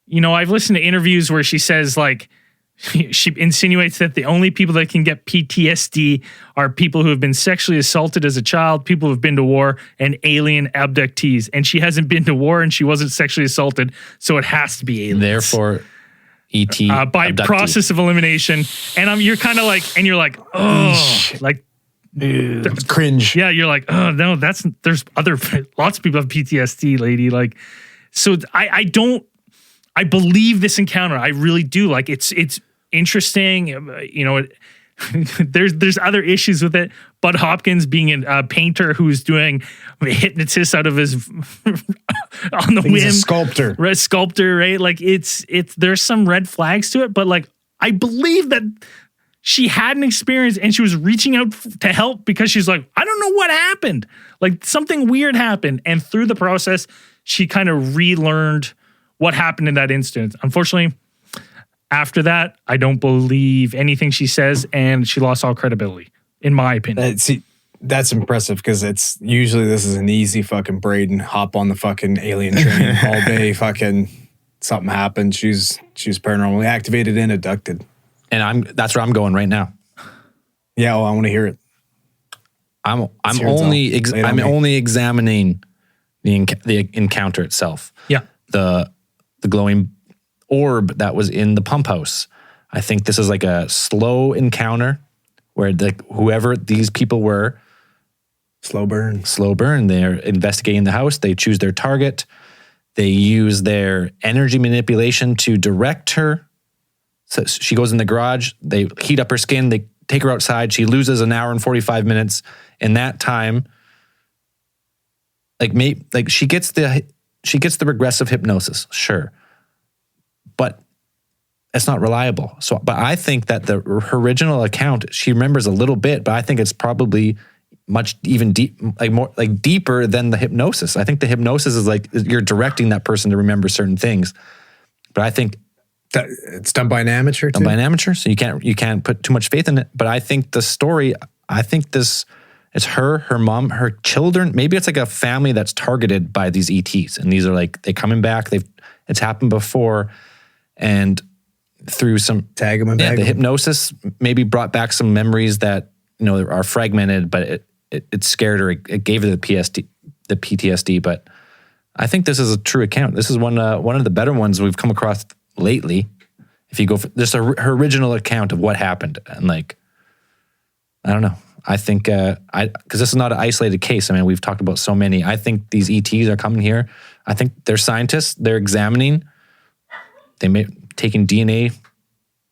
you know, I've listened to interviews where she says like, she insinuates that the only people that can get PTSD are people who have been sexually assaulted as a child, people who have been to war, and alien abductees. And she hasn't been to war and she wasn't sexually assaulted, so it has to be aliens. Therefore, ET by abductee. process of elimination. And you're kind of like, and you're like, oh, like cringe. Yeah, you're like, oh no, there's lots of people have PTSD, lady. Like, so I believe this encounter. I really do. Like, it's interesting. You know, there's other issues with it. Budd Hopkins being a painter who's doing hypnotists out of his on the whim. He's a sculptor. Sculptor, right? Like it's there's some red flags to it, but like I believe that she had an experience and she was reaching out to help because she's like, I don't know what happened. Like something weird happened, and through the process, she kind of relearned what happened in that instance. Unfortunately, after that, I don't believe anything she says, and she lost all credibility, in my opinion. That's impressive because it's usually this is an easy fucking Braden hop on the fucking alien train all day. Fucking something happened. She's paranormally activated and abducted. And that's where I'm going right now. Yeah, well, I want to hear it. I'm only examining the encounter itself. Yeah, the glowing orb that was in the pump house. I think this is like a slow encounter where whoever these people were, slow burn. They're investigating the house. They choose their target. They use their energy manipulation to direct her. So she goes in the garage. They heat up her skin. They take her outside. She loses an hour and 45 minutes. In that time, she gets the regressive hypnosis, sure, but it's not reliable. So, but I think that her original account, she remembers a little bit, but I think it's probably much even deeper than the hypnosis. I think the hypnosis is like you're directing that person to remember certain things, but I think it's done by an amateur. Done by an amateur, so you can't put too much faith in it. But I think the story, it's her mom, her children. Maybe it's like a family that's targeted by these ETs, and these are like they coming back. It's happened before, and through some tag them and the hypnosis maybe brought back some memories that are fragmented, but it scared her. It gave her the PTSD. But I think this is a true account. This is one of the better ones we've come across lately. If you go for just her original account of what happened, and I don't know. I think because this is not an isolated case. I mean, we've talked about so many. I think these ETs are coming here. I think they're scientists. They're examining. Taking DNA,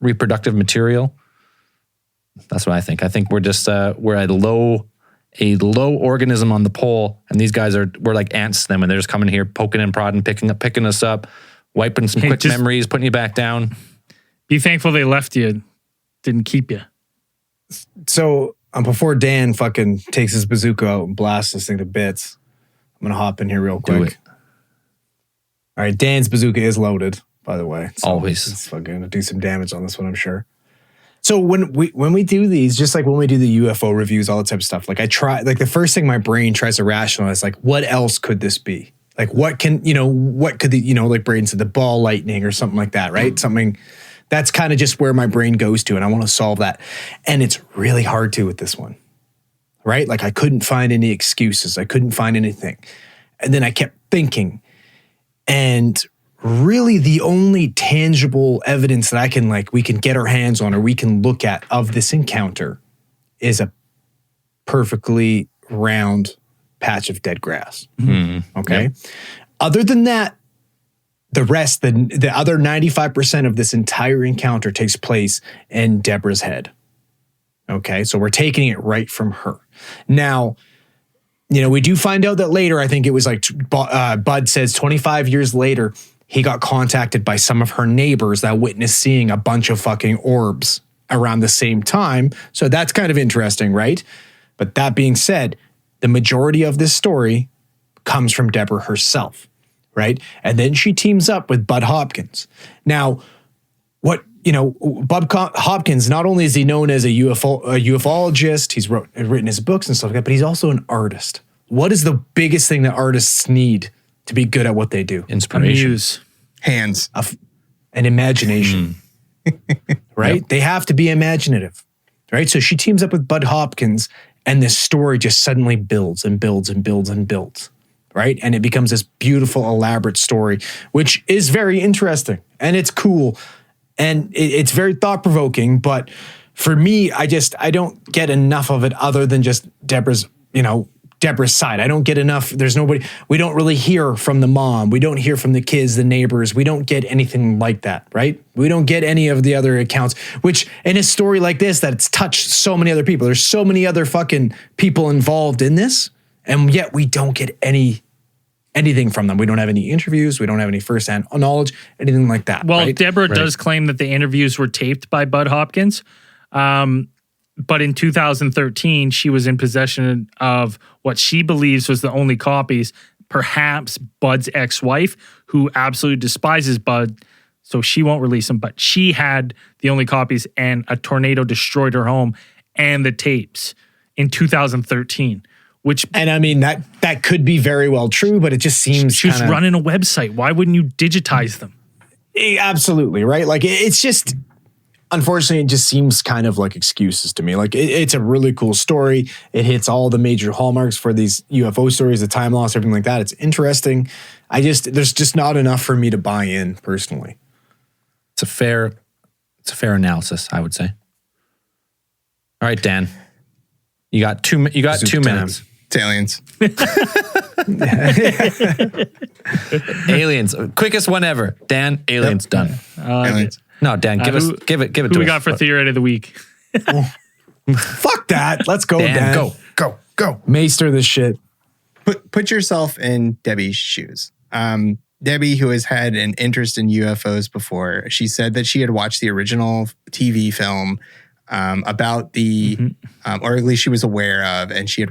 reproductive material. That's what I think. I think we're just we're at a low organism on the pole, and these guys we're like ants to them, and they're just coming here, poking and prodding, picking us up, wiping some quick memories, putting you back down. Be thankful they left you, didn't keep you. So before Dan fucking takes his bazooka out and blasts this thing to bits, I'm gonna hop in here real quick. Do it. All right, Dan's bazooka is loaded, by the way. So always. It's fucking gonna do some damage on this one, I'm sure. So when we do these, just like when we do the UFO reviews, all that type of stuff, like I try, like the first thing my brain tries to rationalize, like what else could this be? Like what could like Braden said, the ball lightning or something like that, right? Something that's kind of just where my brain goes to, and I want to solve that. And it's really hard to with this one, right? Like I couldn't find any excuses. I couldn't find anything. And then I kept thinking, and really the only tangible evidence that we can get our hands on or we can look at of this encounter is a perfectly round patch of dead grass. Mm-hmm. Okay. Yep. Other than that, the rest, the other 95% of this entire encounter takes place in Deborah's head. Okay. So we're taking it right from her. Now, we do find out that later, I think it was like Budd says 25 years later, he got contacted by some of her neighbors that witnessed seeing a bunch of fucking orbs around the same time. So that's kind of interesting, right? But that being said, the majority of this story comes from Deborah herself, right? And then she teams up with Budd Hopkins. Now, Budd Hopkins, not only is he known as a ufologist, he's written his books and stuff like that, but he's also an artist. What is the biggest thing that artists need to be good at what they do? Inspiration. Hands. and imagination. Right? Yep. They have to be imaginative. Right? So she teams up with Budd Hopkins, and this story just suddenly builds and builds and builds and builds. Right? And it becomes this beautiful, elaborate story, which is very interesting, and it's cool, and it's very thought-provoking. But for me, I don't get enough of it other than just Deborah's side. I don't get enough. There's nobody. We don't really hear from the mom. We don't hear from the kids, the neighbors. We don't get anything like that, right? We don't get any of the other accounts, which in a story like this, that it's touched so many other people. There's so many other fucking people involved in this, and yet we don't get anything from them. We don't have any interviews. We don't have any firsthand knowledge, anything like that. Well, right? Deborah does claim that the interviews were taped by Budd Hopkins. But in 2013, she was in possession of what she believes was the only copies, perhaps Budd's ex-wife, who absolutely despises Budd, so she won't release them. But she had the only copies, and a tornado destroyed her home and the tapes in 2013. And I mean, that could be very well true, but it just seems she was running a website. Why wouldn't you digitize them? Absolutely, right? Like, it's just, unfortunately, it just seems kind of like excuses to me. Like, it's a really cool story. It hits all the major hallmarks for these UFO stories, the time loss, everything like that. It's interesting. There's just not enough for me to buy in personally. It's a fair analysis, I would say. All right, Dan. You got 2 minutes. It's aliens. Aliens. Quickest one ever. Dan, aliens done. Aliens. No, Dan, give it to us. Who we got for Theory of the Week? Fuck that. Let's go, Dan. Go. Maester this shit. Put yourself in Debbie's shoes. Debbie, who has had an interest in UFOs before, she said that she had watched the original TV film about the, or at least she was aware of, and she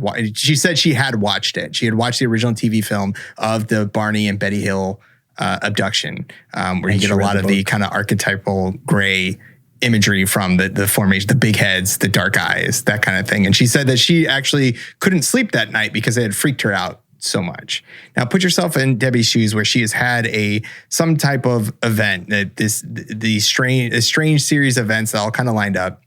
said she had watched it. She had watched the original TV film of the Barney and Betty Hill abduction, where you get a lot of the kind of archetypal gray imagery from the formation, the big heads, the dark eyes, that kind of thing. And she said that she actually couldn't sleep that night because it had freaked her out so much. Now put yourself in Debbie's shoes, where she has had some type of event, that a strange series of events that all kind of lined up.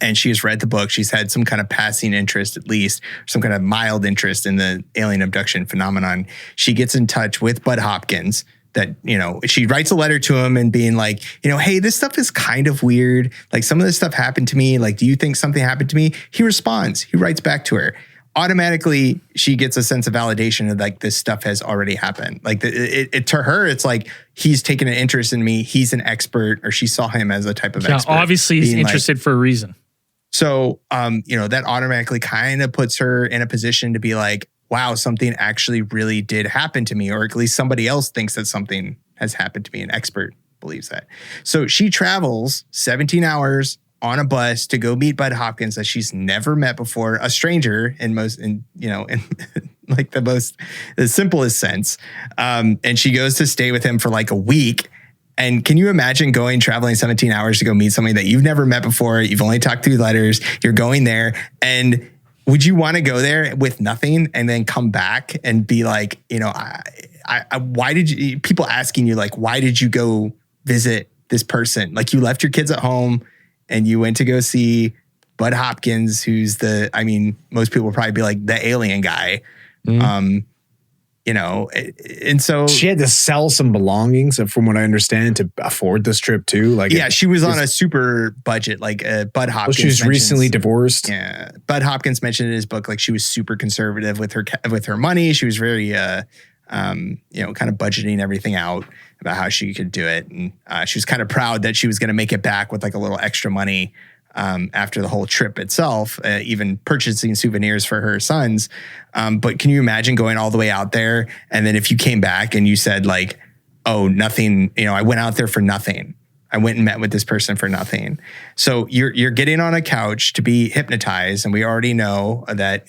And she has read the book. She's had some kind of passing interest, at least some kind of mild interest in the alien abduction phenomenon. She gets in touch with Budd Hopkins. That, she writes a letter to him and being like, hey, this stuff is kind of weird. Like, some of this stuff happened to me. Like, do you think something happened to me? He responds. He writes back to her. Automatically, she gets a sense of validation of, like, this stuff has already happened. Like, to her, it's like, he's taken an interest in me. He's an expert, or she saw him as a type of expert. Obviously, he's interested for a reason. So, that automatically kind of puts her in a position to be like, wow, something actually really did happen to me, or at least somebody else thinks that something has happened to me. An expert believes that. So she travels 17 hours on a bus to go meet Budd Hopkins that she's never met before, a stranger in like the simplest sense. And she goes to stay with him for like a week. And can you imagine traveling 17 hours to go meet somebody that you've never met before? You've only talked through letters. You're going there. And would you want to go there with nothing and then come back and be like, why did you, people asking you, like, why did you go visit this person? Like, you left your kids at home and you went to go see Budd Hopkins, who's most people will probably be like the alien guy. And so she had to sell some belongings, from what I understand, to afford this trip too. Like, yeah, she was on a super budget. Like, Budd Hopkins. She was recently divorced. Yeah, Budd Hopkins mentioned in his book, like, she was super conservative with her money. She was very, kind of budgeting everything out about how she could do it, and she was kind of proud that she was going to make it back with like a little extra money. After the whole trip itself, even purchasing souvenirs for her sons. But can you imagine going all the way out there? And then if you came back and you said, like, oh, nothing, I went out there for nothing. I went and met with this person for nothing. So you're getting on a couch to be hypnotized. And we already know that,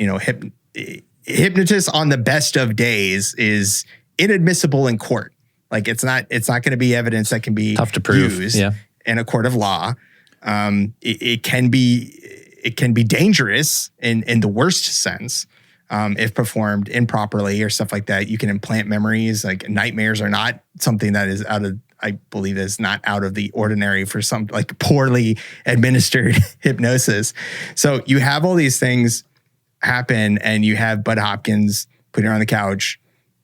hypnotists on the best of days is inadmissible in court. Like, it's not going to be evidence that can be tough to prove used in a court of law. It can be dangerous in the worst sense, if performed improperly or stuff like that. You can implant memories. Like, nightmares are not something that is out I believe is not out of the ordinary for some like poorly administered hypnosis. So you have all these things happen, and you have Budd Hopkins putting her on the couch,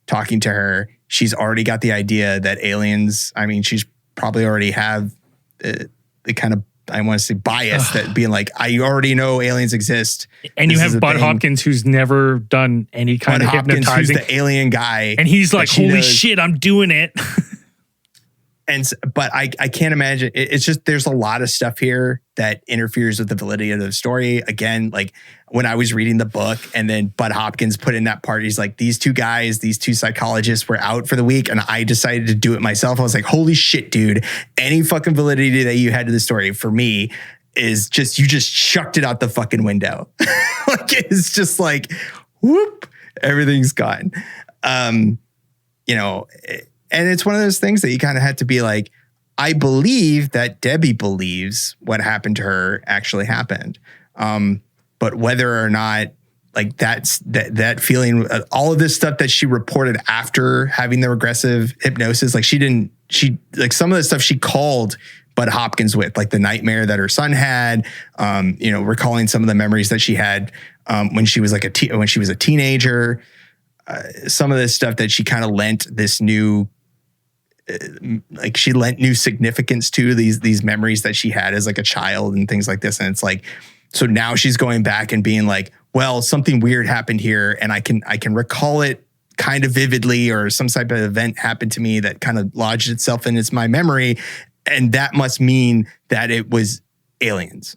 talking to her. She's already got the idea that aliens, I mean, she's probably already have the kind of, I want to say bias that being like, I already know aliens exist. And you have Budd Hopkins, who's never done any kind of hypnotizing. Who's the alien guy. And he's like, holy shit, I'm doing it. But I can't imagine. It's just, there's a lot of stuff here that interferes with the validity of the story. Again, like when I was reading the book and then Budd Hopkins put in that part, he's like, these two psychologists were out for the week and I decided to do it myself. I was like, holy shit, dude. Any fucking validity that you had to the story for me is just, you just chucked it out the fucking window. Like, it's just like, whoop, everything's gone. And it's one of those things that you kind of had to be like, I believe that Debbie believes what happened to her actually happened. But whether or not like that feeling, all of this stuff that she reported after having the regressive hypnosis, like some of the stuff she called Budd Hopkins with, like the nightmare that her son had, recalling some of the memories that she had when she was like when she was a teenager. Some of this stuff that she kind of lent this new, like she lent new significance to these memories that she had as like a child and things like this. And it's like, so now she's going back and being like, well, something weird happened here and I can recall it kind of vividly, or some type of event happened to me that kind of lodged itself in my memory. And that must mean that it was aliens.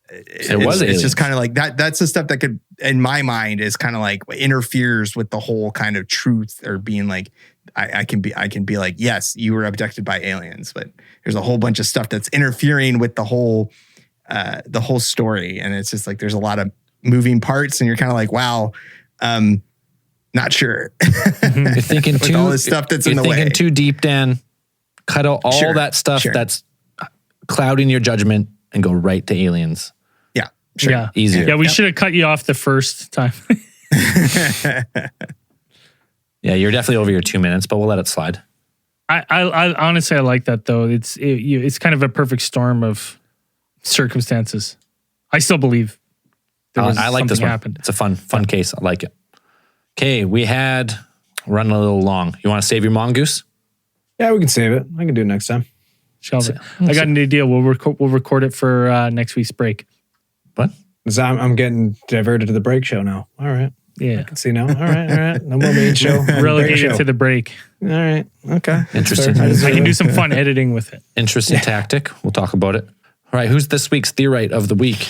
It's just kind of like that. That's the stuff that could, in my mind, is kind of like interferes with the whole kind of truth, or being like, I can be like, yes, you were abducted by aliens, but there's a whole bunch of stuff that's interfering with the whole story. And it's just like, there's a lot of moving parts and you're kind of like, wow, not sure. You're thinking with all this stuff that's in the way. You're thinking too deep, Dan. Cut out all that stuff that's clouding your judgment and go right to aliens. Yeah. Sure. Yeah. Easier. Yeah, we should have cut you off the first time. Yeah, you're definitely over your 2 minutes, but we'll let it slide. I honestly, I like that though. It's kind of a perfect storm of circumstances. I still believe I like this one. Happened. It's a fun case. I like it. Okay, we're running a little long. You want to save your mongoose? Yeah, we can save it. I can do it next time. Shelve it. I got a new deal. We'll record it for next week's break. What? I'm getting diverted to the break show now. All right. Yeah. I can see now. All right. No more main show. Relegated to the break. All right. Okay. Interesting. I can do some fun editing with it. Interesting tactic. We'll talk about it. All right. Who's this week's Theorite of the week?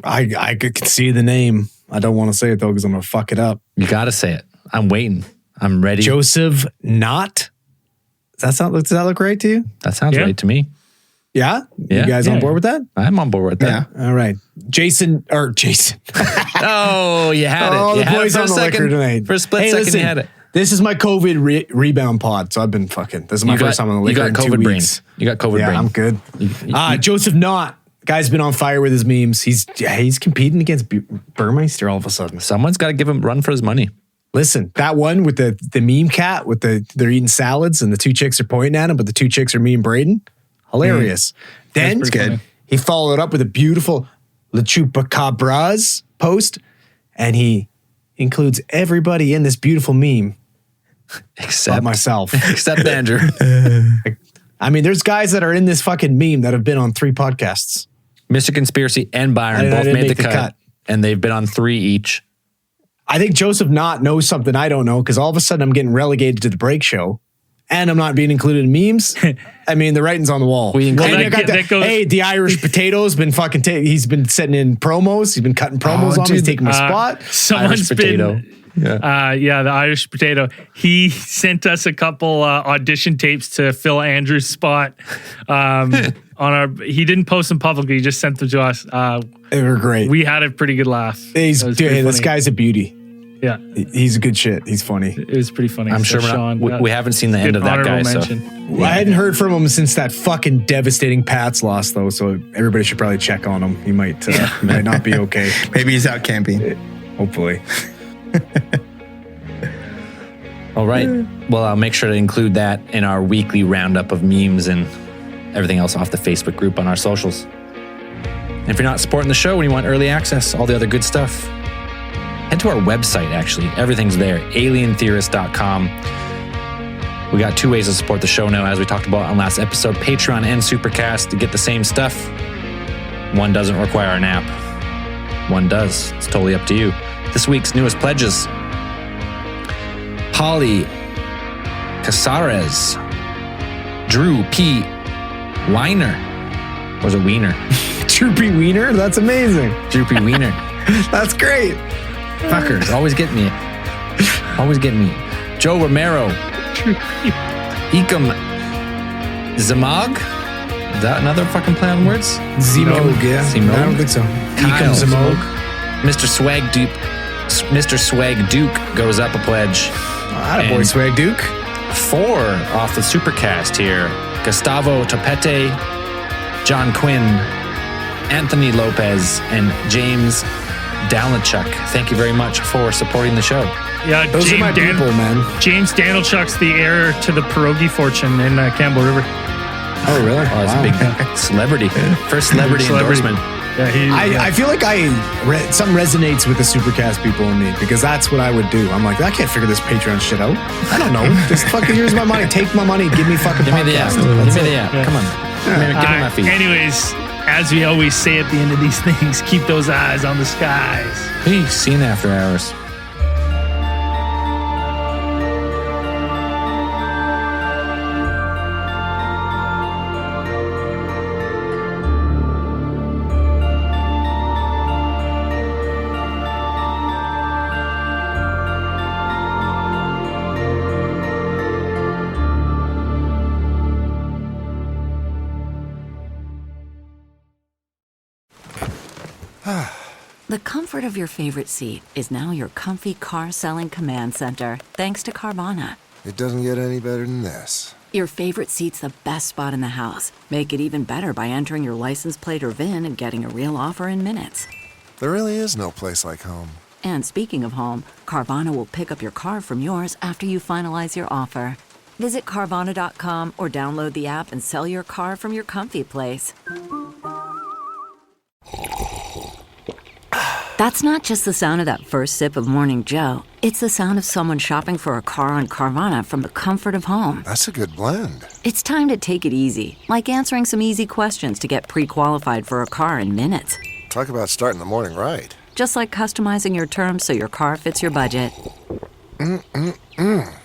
I could see the name. I don't want to say it though because I'm going to fuck it up. You got to say it. I'm waiting. I'm ready. Joseph Knott. Does that look right to you? That sounds right to me. Yeah? You guys on board with that? I'm on board with that. Yeah. All right. Jason. Oh, you had it. The boys on the liquor tonight. For a split second, you had it. This is my COVID rebound pod, so I've been fucking. This is my first time on the liquor in 2 weeks. Brains. You got COVID brain. Yeah, I'm good. Joseph Knott. Guy's been on fire with his memes. He's competing against Burmeister all of a sudden. Someone's got to give him a run for his money. Listen, that one with the meme cat with they're eating salads and the two chicks are pointing at him, but the two chicks are me and Braden. Hilarious. Then he followed up with a beautiful La Chupacabras post, and he includes everybody in this beautiful meme except myself. Except Andrew. I mean, there's guys that are in this fucking meme that have been on 3 podcasts. Mr. Conspiracy and Byron both made the cut, and they've been on 3 each. I think Joseph Knott knows something I don't know, because all of a sudden I'm getting relegated to the break show and I'm not being included in memes. I mean, the writing's on the wall. The Irish Potato's been fucking, he's been setting in promos. He's been cutting promos on me. He's taking my spot. Someone's been, the Irish Potato. He sent us a couple audition tapes to fill Andrew's spot. He didn't post them publicly. He just sent them to us. They were great. We had a pretty good laugh. This guy's a beauty. Yeah, he's a good shit. He's funny. It was pretty funny. I'm sure we haven't seen the end of that guy. So. I hadn't heard from him since that fucking devastating Pats loss, though. So everybody should probably check on him. He might not be okay. Maybe he's out camping. Hopefully. All right. Well, I'll make sure to include that in our weekly roundup of memes and everything else off the Facebook group on our socials. And if you're not supporting the show and you want early access, all the other good stuff, head to our website, actually. Everything's there, alientheorist.com. We got 2 ways to support the show now, as we talked about on last episode, Patreon and Supercast to get the same stuff. One doesn't require an app. One does. It's totally up to you. This week's newest pledges: Holly Casares, Drew P. Weiner. Or was it Wiener? Droopy Wiener? That's amazing. Droopy Wiener. That's great. Fuckers, always get me. Always get me. Joe Romero. Ecom Zamog. Is that another fucking play on words? Zimog, yeah. Zimog? I don't think so. Kyle Zimog. Mr. Swag Duke goes up a pledge. Attaboy, And Swag Duke. 4 off the Supercast here. Gustavo Topete, John Quinn, Anthony Lopez, and James Dalachuk. Thank you very much for supporting the show. Yeah, Those are my people, man. James Danilchuk's the heir to the pierogi fortune in Campbell River. Oh, really? Oh, that's a big celebrity. First celebrity endorsement. Yeah, I feel like something resonates with the Supercast people in me, because that's what I would do. I'm like, I can't figure this Patreon shit out. I don't know. Just fucking here's my money. Take my money. Give me fucking Give me the app. podcast. Give me the app. Come on. Give me my feet. Anyways, as we always say at the end of these things, keep those eyes on the skies. Peace. See you in after hours. The comfort of your favorite seat is now your comfy car-selling command center, thanks to Carvana. It doesn't get any better than this. Your favorite seat's the best spot in the house. Make it even better by entering your license plate or VIN and getting a real offer in minutes. There really is no place like home. And speaking of home, Carvana will pick up your car from yours after you finalize your offer. Visit Carvana.com or download the app and sell your car from your comfy place. That's not just the sound of that first sip of Morning Joe. It's the sound of someone shopping for a car on Carvana from the comfort of home. That's a good blend. It's time to take it easy, like answering some easy questions to get pre-qualified for a car in minutes. Talk about starting the morning right. Just like customizing your terms so your car fits your budget.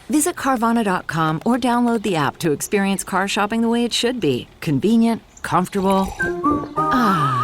Visit Carvana.com or download the app to experience car shopping the way it should be. Convenient, comfortable. Ah.